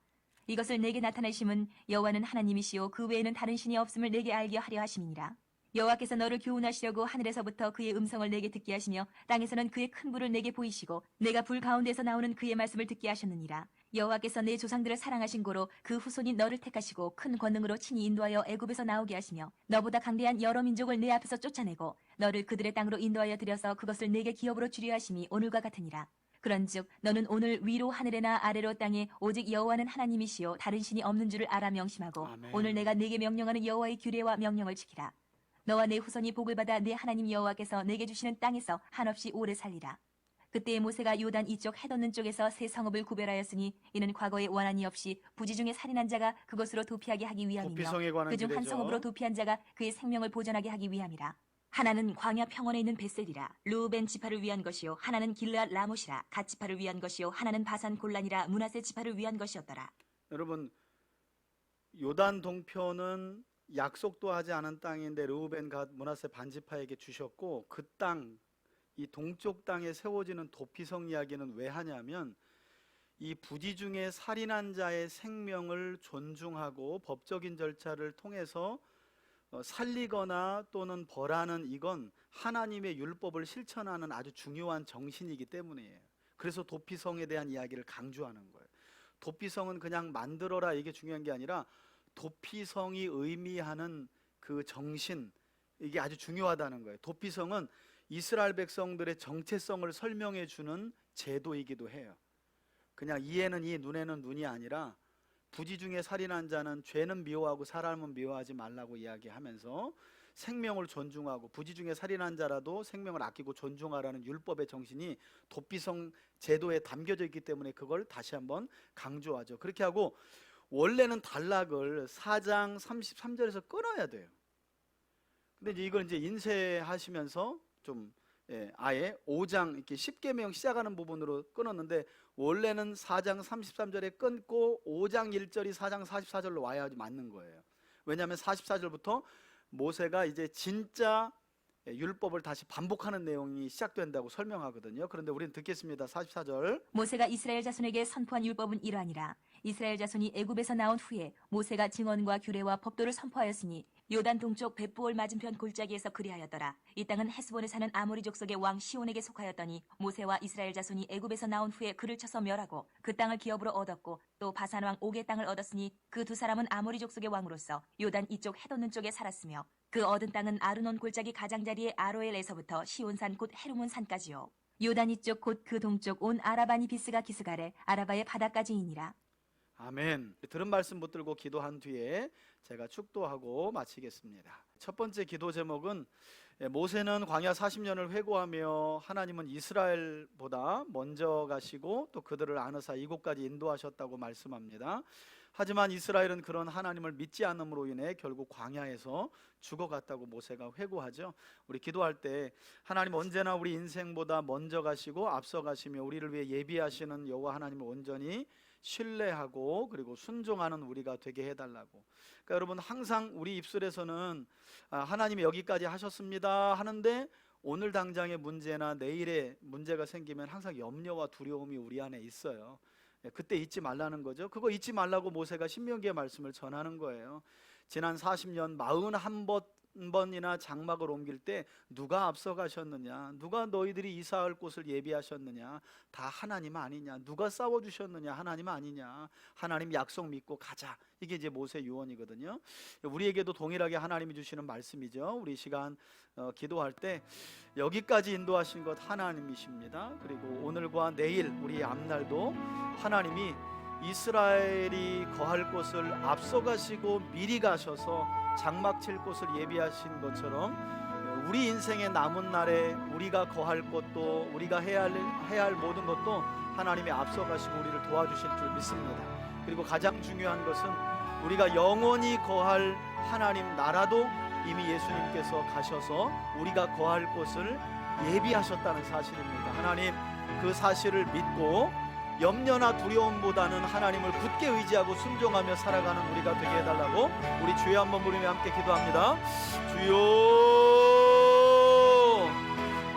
이것을 내게 나타내심은 여호와는 하나님이시요 그 외에는 다른 신이 없음을 내게 알게 하려 하심이니라. 여호와께서 너를 교훈하시려고 하늘에서부터 그의 음성을 내게 듣게 하시며 땅에서는 그의 큰 불을 내게 보이시고 내가 불 가운데서 나오는 그의 말씀을 듣게 하셨느니라. 여호와께서 내 조상들을 사랑하신 고로 그 후손인 너를 택하시고 큰 권능으로 친히 인도하여 애굽에서 나오게 하시며 너보다 강대한 여러 민족을 내 앞에서 쫓아내고 너를 그들의 땅으로 인도하여 들여서 그것을 내게 기업으로 주려 하심이 오늘과 같으니라. 그런즉 너는 오늘 위로 하늘에나 아래로 땅에 오직 여호와는 하나님이시요 다른 신이 없는 줄을 알아 명심하고 아멘. 오늘 내가 네게 명령하는 여호와의 규례와 명령을 지키라. 너와 내 후손이 복을 받아 내 하나님 여호와께서 내게 주시는 땅에서 한없이 오래 살리라. 그때에 모세가 요단 이쪽 해돋는 쪽에서 세 성읍을 구별하였으니 이는 과거에 원한이 없이 부지 중에 살인한 자가 그것으로 도피하게 하기 위함이며 도피성에 관한 그중 한 규례죠. 성읍으로 도피한 자가 그의 생명을 보존하게 하기 위함이라. 하나는 광야 평원에 있는 베셀이라 르우벤 지파를 위한 것이요 하나는 길르앗 라못이라 갓 지파를 위한 것이요 하나는 바산 골란이라 므낫세 지파를 위한 것이었더라. 여러분 요단 동편은 약속도 하지 않은 땅인데 르우벤 갓 므낫세 반지파에게 주셨고 그 땅 이 동쪽 땅에 세워지는 도피성 이야기는 왜 하냐면 이 부지 중에 살인한 자의 생명을 존중하고 법적인 절차를 통해서 살리거나 또는 벌하는 이건 하나님의 율법을 실천하는 아주 중요한 정신이기 때문이에요. 그래서 도피성에 대한 이야기를 강조하는 거예요. 도피성은 그냥 만들어라 이게 중요한 게 아니라 도피성이 의미하는 그 정신 이게 아주 중요하다는 거예요. 도피성은 이스라엘 백성들의 정체성을 설명해 주는 제도이기도 해요. 그냥 이에는 이 눈에는 눈이 아니라 부지 중에 살인한 자는 죄는 미워하고 사람은 미워하지 말라고 이야기하면서 생명을 존중하고 부지 중에 살인한 자라도 생명을 아끼고 존중하라는 율법의 정신이 도피성 제도에 담겨져 있기 때문에 그걸 다시 한번 강조하죠. 그렇게 하고 원래는 단락을 4장 33절에서 끊어야 돼요. 근데 이제 이걸 이제 인쇄하시면서 좀 아예 5장 이렇게 10계명 시작하는 부분으로 끊었는데 원래는 4장 33절에 끊고 5장 1절이 4장 44절로 와야 맞는 거예요. 왜냐하면 44절부터 모세가 이제 진짜 율법을 다시 반복하는 내용이 시작된다고 설명하거든요. 그런데 우리는 듣겠습니다. 44절. 모세가 이스라엘 자손에게 선포한 율법은 이러하니라. 이스라엘 자손이 애굽에서 나온 후에 모세가 증언과 규례와 법도를 선포하였으니 요단 동쪽 벳부올 맞은편 골짜기에서 그리하였더라. 이 땅은 헤스본에 사는 아모리 족속의 왕 시온에게 속하였더니 모세와 이스라엘 자손이 애굽에서 나온 후에 그를 쳐서 멸하고 그 땅을 기업으로 얻었고 또 바산 왕 옥의 땅을 얻었으니 그 두 사람은 아모리 족속의 왕으로서 요단 이쪽 해돋는 쪽에 살았으며 그 얻은 땅은 아르논 골짜기 가장자리의 아로엘에서부터 시온산 곧 헤르몬 산까지요. 요단 이쪽 곧 그 동쪽 온 아라바니 비스가 기스가래 아라바의 바다까지이니라. 아멘. 들은 말씀 붙들고 기도한 뒤에 제가 축도하고 마치겠습니다. 첫 번째 기도 제목은 모세는 광야 40년을 회고하며 하나님은 이스라엘보다 먼저 가시고 또 그들을 안으사 이곳까지 인도하셨다고 말씀합니다. 하지만 이스라엘은 그런 하나님을 믿지 않음으로 인해 결국 광야에서 죽어갔다고 모세가 회고하죠. 우리 기도할 때 하나님 언제나 우리 인생보다 먼저 가시고 앞서 가시며 우리를 위해 예비하시는 여호와 하나님을 온전히 신뢰하고 그리고 순종하는 우리가 되게 해달라고. 그러니까 여러분 항상 우리 입술에서는 하나님이 여기까지 하셨습니다 하는데 오늘 당장의 문제나 내일의 문제가 생기면 항상 염려와 두려움이 우리 안에 있어요. 그때 잊지 말라는 거죠. 그거 잊지 말라고 모세가 신명기의 말씀을 전하는 거예요. 지난 40년 41번이나 장막을 옮길 때 누가 앞서 가셨느냐, 누가 너희들이 이사할 곳을 예비하셨느냐, 다 하나님 아니냐, 누가 싸워주셨느냐, 하나님 아니냐, 하나님 약속 믿고 가자. 이게 이제 모세 유언이거든요. 우리에게도 동일하게 하나님이 주시는 말씀이죠. 우리 시간 기도할 때 여기까지 인도하신 것 하나님이십니다. 그리고 오늘과 내일 우리 앞날도 하나님이 이스라엘이 거할 곳을 앞서가시고 미리 가셔서 장막 칠 곳을 예비하신 것처럼 우리 인생의 남은 날에 우리가 거할 것도 우리가 해야 할 모든 것도 하나님이 앞서가시고 우리를 도와주실 줄 믿습니다. 그리고 가장 중요한 것은 우리가 영원히 거할 하나님 나라도 이미 예수님께서 가셔서 우리가 거할 곳을 예비하셨다는 사실입니다. 하나님 그 사실을 믿고 염려나 두려움보다는 하나님을 굳게 의지하고 순종하며 살아가는 우리가 되게 해달라고 우리 주여 한번 부르며 함께 기도합니다. 주여,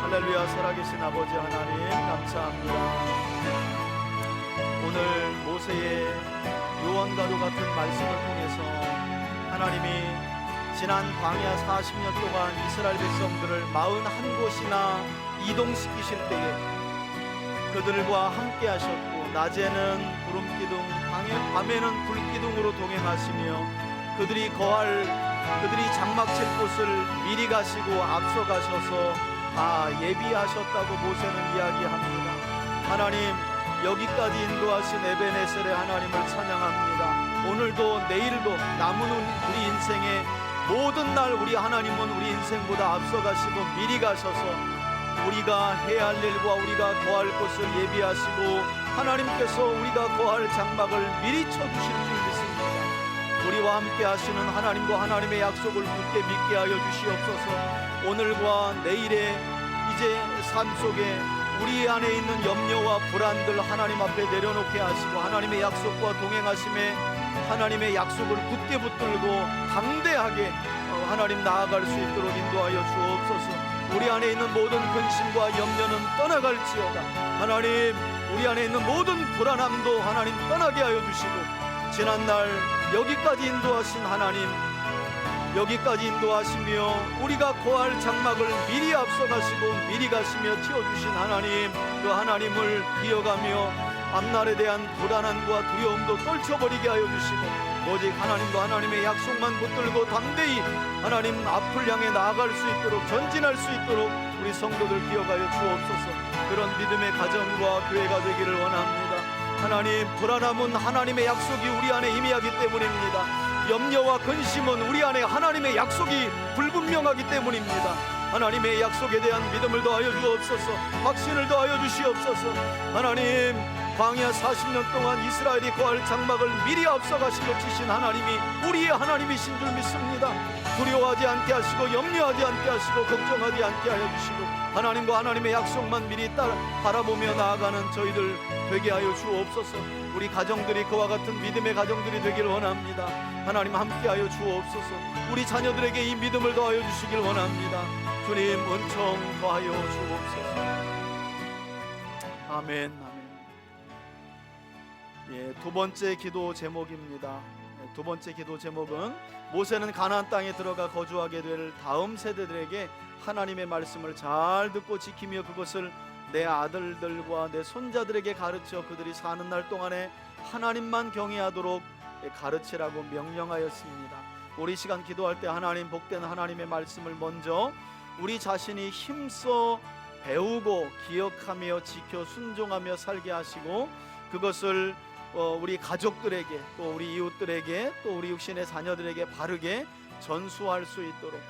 할렐루야. 살아계신 아버지 하나님 감사합니다. 오늘 모세의 요한과도 같은 말씀을 통해서 하나님이 지난 광야 40년 동안 이스라엘 백성들을 41곳이나 이동시키실 때에 그들과 함께 하셨고 낮에는 구름기둥 밤에는 불기둥으로 동행하시며 그들이 장막 칠 곳을 미리 가시고 앞서 가셔서 다 예비하셨다고 모세는 이야기합니다. 하나님 여기까지 인도하신 에베네셀의 하나님을 찬양합니다. 오늘도 내일도 남은 우리 인생의 모든 날 우리 하나님은 우리 인생보다 앞서 가시고 미리 가셔서 우리가 해야 할 일과 우리가 거할 곳을 예비하시고 하나님께서 우리가 거할 장막을 미리 쳐주실 줄 믿습니다. 우리와 함께 하시는 하나님과 하나님의 약속을 굳게 믿게 하여 주시옵소서. 오늘과 내일의 이제 삶 속에 우리 안에 있는 염려와 불안들 하나님 앞에 내려놓게 하시고 하나님의 약속과 동행하심에 하나님의 약속을 굳게 붙들고 담대하게 하나님 나아갈 수 있도록 인도하여 주옵소서. 우리 안에 있는 모든 근심과 염려는 떠나갈지어다. 하나님 우리 안에 있는 모든 불안함도 하나님 떠나게 하여 주시고 지난날 여기까지 인도하신 하나님 여기까지 인도하시며 우리가 거할 장막을 미리 앞서가시고 미리 가시며 튀어주신 하나님 그 하나님을 기억하며 앞날에 대한 불안함과 두려움도 떨쳐버리게 하여 주시고 오직 하나님과 하나님의 약속만 붙들고 담대히 하나님 앞을 향해 나아갈 수 있도록 전진할 수 있도록 우리 성도들 기억하여 주옵소서. 그런 믿음의 가정과 교회가 되기를 원합니다. 하나님 불안함은 하나님의 약속이 우리 안에 임하기 때문입니다. 염려와 근심은 우리 안에 하나님의 약속이 불분명하기 때문입니다. 하나님의 약속에 대한 믿음을 더하여 주옵소서. 확신을 더하여 주시옵소서. 하나님 광야 40년 동안 이스라엘이 거할 장막을 미리 앞서가시고 치신 하나님이 우리의 하나님이신 줄 믿습니다. 두려워하지 않게 하시고 염려하지 않게 하시고 걱정하지 않게 하여 주시고 하나님과 하나님의 약속만 미리 바라보며 나아가는 저희들 되게 하여 주옵소서. 우리 가정들이 그와 같은 믿음의 가정들이 되기를 원합니다. 하나님 함께하여 주옵소서. 우리 자녀들에게 이 믿음을 더하여 주시길 원합니다. 주님 은총 더하여 주옵소서. 아멘. 두 번째 기도 제목입니다. 두 번째 기도 제목은 모세는 가나안 땅에 들어가 거주하게 될 다음 세대들에게 하나님의 말씀을 잘 듣고 지키며 그것을 내 아들들과 내 손자들에게 가르쳐 그들이 사는 날 동안에 하나님만 경외하도록 가르치라고 명령하였습니다. 우리 시간 기도할 때 하나님 복된 하나님의 말씀을 먼저 우리 자신이 힘써 배우고 기억하며 지켜 순종하며 살게 하시고 그것을 우리 가족들에게 또 우리 이웃들에게 또 우리 육신의 자녀들에게 바르게 전수할 수 있도록.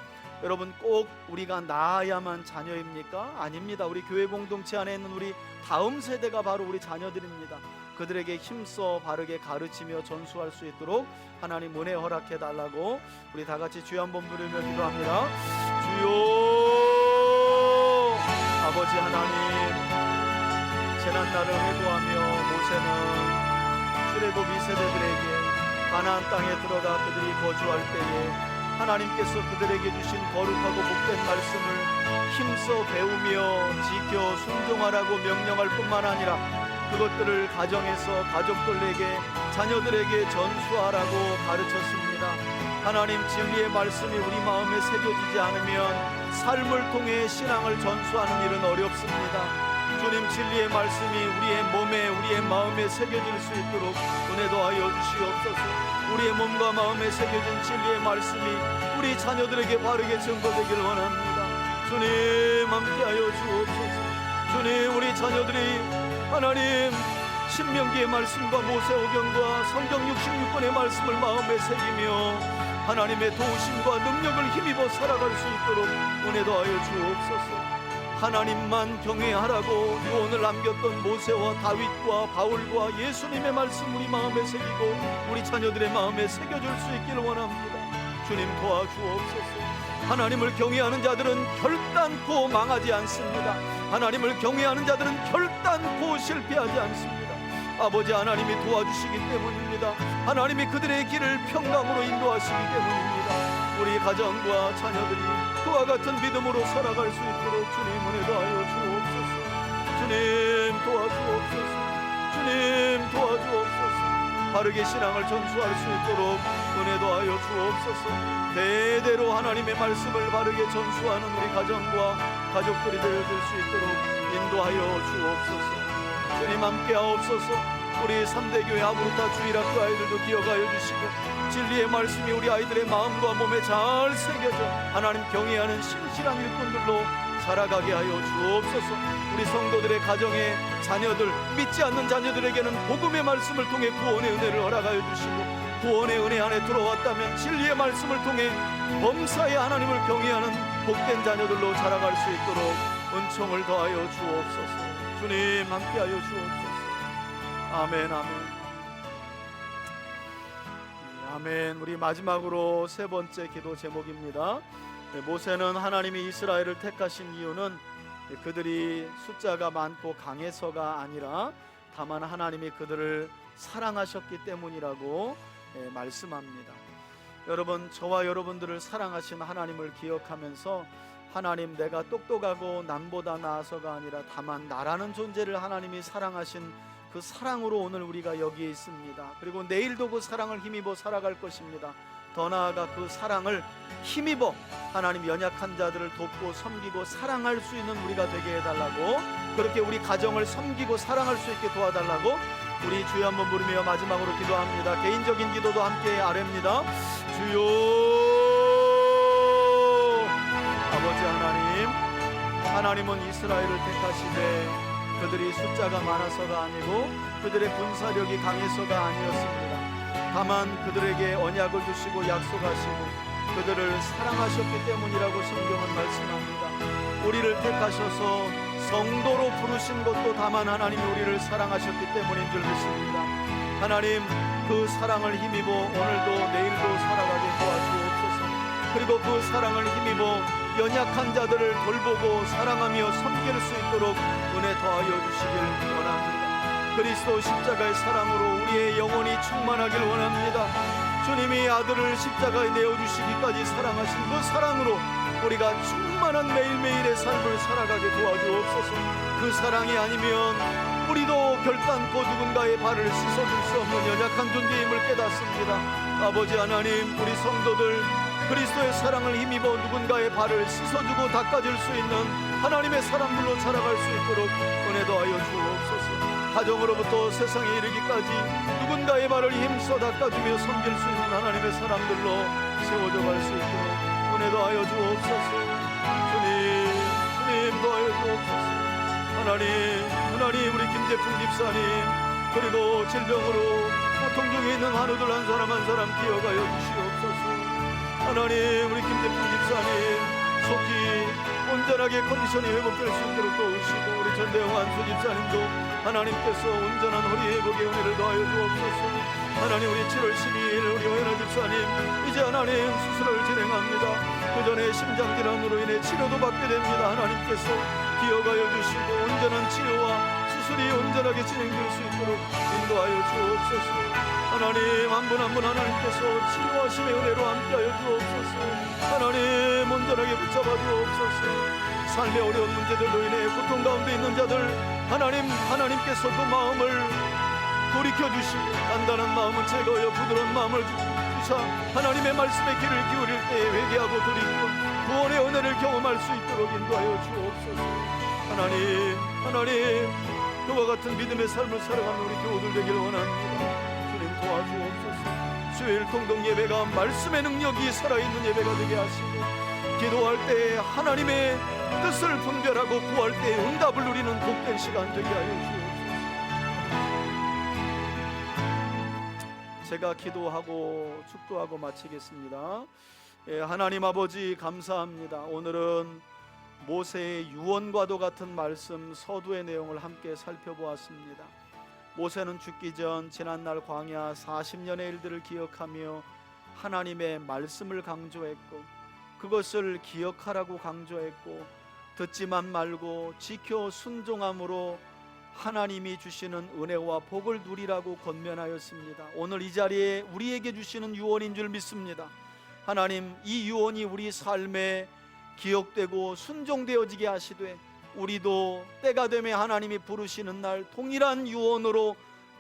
여러분, 꼭 우리가 낳아야만 자녀입니까? 아닙니다. 우리 교회 공동체 안에 있는 우리 다음 세대가 바로 우리 자녀들입니다. 그들에게 힘써 바르게 가르치며 전수할 수 있도록 하나님 은혜 허락해 달라고 우리 다 같이 주여 한번 부르며 기도합니다. 주여 아버지 하나님, 지난 날을 회고하며 모세는 출애굽 2세대들에게 가나안 땅에 들어가 그들이 거주할 때에 하나님께서 그들에게 주신 거룩하고 복된 말씀을 힘써 배우며 지켜 순종하라고 명령할 뿐만 아니라 그것들을 가정에서 가족들에게 자녀들에게 전수하라고 가르쳤습니다. 하나님, 진리의 말씀이 우리 마음에 새겨지지 않으면 삶을 통해 신앙을 전수하는 일은 어렵습니다. 주님, 진리의 말씀이 우리의 몸에 우리의 마음에 새겨질 수 있도록 은혜도 하여 주시옵소서. 우리의 몸과 마음에 새겨진 진리의 말씀이 우리 자녀들에게 바르게 증거되길 원합니다. 주님, 함께하여 주옵소서. 주님, 우리 자녀들이 하나님 신명기의 말씀과 모세오경과 성경 66권의 말씀을 마음에 새기며 하나님의 도우심과 능력을 힘입어 살아갈 수 있도록 은혜도 하여 주옵소서. 하나님만 경외하라고 유언을 남겼던 모세와 다윗과 바울과 예수님의 말씀 우리 마음에 새기고 우리 자녀들의 마음에 새겨줄 수 있기를 원합니다. 주님, 도와주옵소서. 하나님을 경외하는 자들은 결단코 망하지 않습니다. 하나님을 경외하는 자들은 결단코 실패하지 않습니다. 아버지 하나님이 도와주시기 때문입니다. 하나님이 그들의 길을 평강으로 인도하시기 때문입니다. 우리 가정과 자녀들이 그와 같은 믿음으로 살아갈 수 있도록 주님 은혜도 하여 주옵소서. 주님 도와주옵소서. 주님 도와주옵소서. 바르게 신앙을 전수할 수 있도록 은혜도 하여 주옵소서. 대대로 하나님의 말씀을 바르게 전수하는 우리 가정과 가족들이 되어줄 수 있도록 인도하여 주옵소서. 주님 함께하옵소서. 우리 3대 교회 아브루타 주일학교 아이들도 기억하여 주시고 진리의 말씀이 우리 아이들의 마음과 몸에 잘 새겨져 하나님 경외하는 신실한 일꾼들로 살아가게 하여 주옵소서. 우리 성도들의 가정에 자녀들, 믿지 않는 자녀들에게는 복음의 말씀을 통해 구원의 은혜를 허락하여 주시고 구원의 은혜 안에 들어왔다면 진리의 말씀을 통해 범사에 하나님을 경외하는 복된 자녀들로 자라갈 수 있도록 은총을 더하여 주옵소서. 주님 함께하여 주옵소서. 아멘, 아멘, 아멘. 우리 마지막으로 세 번째 기도 제목입니다. 모세는 하나님이 이스라엘을 택하신 이유는 그들이 숫자가 많고 강해서가 아니라 다만 하나님이 그들을 사랑하셨기 때문이라고 말씀합니다. 여러분, 저와 여러분들을 사랑하신 하나님을 기억하면서 하나님, 내가 똑똑하고 남보다 나아서가 아니라 다만 나라는 존재를 하나님이 사랑하신 그 사랑으로 오늘 우리가 여기에 있습니다. 그리고 내일도 그 사랑을 힘입어 살아갈 것입니다. 더 나아가 그 사랑을 힘입어 하나님 연약한 자들을 돕고 섬기고 사랑할 수 있는 우리가 되게 해달라고, 그렇게 우리 가정을 섬기고 사랑할 수 있게 도와달라고 우리 주여 한번 부르며 마지막으로 기도합니다. 개인적인 기도도 함께 아뢰입니다. 주여, 아버지 하나님, 하나님은 이스라엘을 택하시되 그들이 숫자가 많아서가 아니고 그들의 군사력이 강해서가 아니었습니다. 다만 그들에게 언약을 주시고 약속하시고 그들을 사랑하셨기 때문이라고 성경은 말씀합니다. 우리를 택하셔서 성도로 부르신 것도 다만 하나님이 우리를 사랑하셨기 때문인 줄 믿습니다. 하나님, 그 사랑을 힘입어 오늘도 내일도 살아가게 도와주옵소서. 그리고 그 사랑을 힘입어 연약한 자들을 돌보고 사랑하며 섬길 수 있도록 은혜 더하여 주시길 원합니다. 그리스도 십자가의 사랑으로 우리의 영혼이 충만하길 원합니다. 주님이 아들을 십자가에 내어주시기까지 사랑하신 그 사랑으로 우리가 충만한 매일매일의 삶을 살아가게 도와주옵소서. 그 사랑이 아니면 우리도 결단코 누군가의 발을 씻어줄 수 없는 연약한 존재임을 깨닫습니다. 아버지 하나님, 우리 성도들 그리스도의 사랑을 힘입어 누군가의 발을 씻어주고 닦아줄 수 있는 하나님의 사람들로 자라갈 수 있도록 은혜 더하여 주옵소서. 가정으로부터 세상에 이르기까지 누군가의 발을 힘써 닦아주며 섬길 수 있는 하나님의 사람들로 세워져 갈 수 있도록 은혜 더하여 주옵소서. 주님 더하여 주옵소서. 하나님 우리 김재풍 집사님, 그리고 질병으로 고통 중에 있는 한우들 한 사람 한 사람 기억하여 주시옵소서. 하나님, 우리 김재풍 집사님 속히 온전하게 컨디션이 회복될 수 있도록 도우시고, 우리 전대영 안수 집사님도 하나님께서 온전한 허리 회복의 은혜를 더하여 주옵소서. 하나님, 우리 7월 12일 우리 오연아 집사님 이제 하나님 수술을 진행합니다. 그 전에 심장질환으로 인해 치료도 받게 됩니다. 하나님께서 기억하여 주시고 온전한 치료와 수술이 온전하게 진행될 수 있도록 인도하여 주옵소서. 하나님, 한 분 한 분 하나님께서 치료하심의 은혜로 함께하여 주옵소서. 하나님, 온전하게 붙잡아 주옵소서. 삶의 어려운 문제들로 인해 고통 가운데 있는 자들, 하나님께서 그 마음을 돌이켜주시고 단단한 마음은 제거하여 부드러운 마음을 주사 하나님의 말씀에 귀를 기울일 때에 회개하고 돌이켜 구원의 은혜를 경험할 수 있도록 인도하여 주옵소서. 하나님, 그와 같은 믿음의 삶을 살아가는 우리 교우들 되기를 원합니다. 주님 도와주옵소서. 수요일 통독 예배가 말씀의 능력이 살아있는 예배가 되게 하시고, 기도할 때 하나님의 뜻을 분별하고 구할 때 응답을 누리는 복된 시간 되게 하여 주옵소서. 제가 기도하고 축도하고 마치겠습니다. 하나님 아버지, 감사합니다. 오늘은 모세의 유언과도 같은 말씀 서두의 내용을 함께 살펴보았습니다. 모세는 죽기 전 지난날 광야 40년의 일들을 기억하며 하나님의 말씀을 강조했고, 그것을 기억하라고 강조했고, 듣지만 말고 지켜 순종함으로 하나님이 주시는 은혜와 복을 누리라고 권면하였습니다. 오늘 이 자리에 우리에게 주시는 유언인 줄 믿습니다. 하나님, 이 유언이 우리 삶에 기억되고 순종되어지게 하시되, 우리도 때가 되면 하나님이 부르시는 날 동일한 유언으로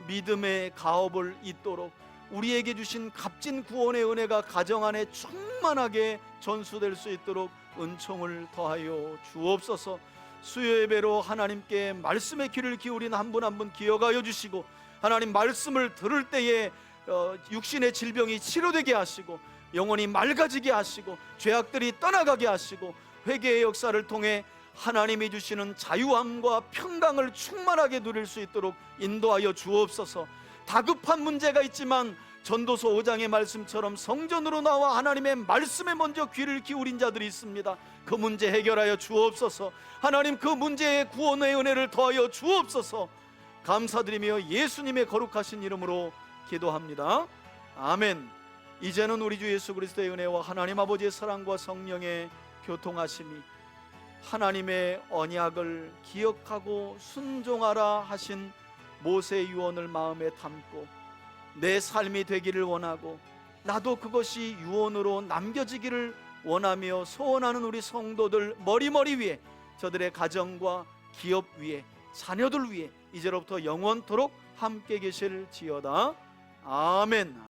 믿음의 가업을 잇도록 우리에게 주신 값진 구원의 은혜가 가정 안에 충만하게 전수될 수 있도록 은총을 더하여 주옵소서. 수요 예배로 하나님께 말씀의 귀를 기울인 한 분 한 분 기억하여 주시고, 하나님 말씀을 들을 때에 육신의 질병이 치료되게 하시고, 영혼이 맑아지게 하시고, 죄악들이 떠나가게 하시고, 회개의 역사를 통해 하나님이 주시는 자유함과 평강을 충만하게 누릴 수 있도록 인도하여 주옵소서. 다급한 문제가 있지만 전도서 5장의 말씀처럼 성전으로 나와 하나님의 말씀에 먼저 귀를 기울인 자들이 있습니다. 그 문제 해결하여 주옵소서. 하나님, 그 문제의 구원의 은혜를 더하여 주옵소서. 감사드리며 예수님의 거룩하신 이름으로 기도합니다. 아멘. 이제는 우리 주 예수 그리스도의 은혜와 하나님 아버지의 사랑과 성령의 교통하심이, 하나님의 언약을 기억하고 순종하라 하신 모세의 유언을 마음에 담고 내 삶이 되기를 원하고, 나도 그것이 유언으로 남겨지기를 원하며 소원하는 우리 성도들 머리머리 위에, 저들의 가정과 기업 위에, 자녀들 위에 이제로부터 영원토록 함께 계실지어다. 아멘.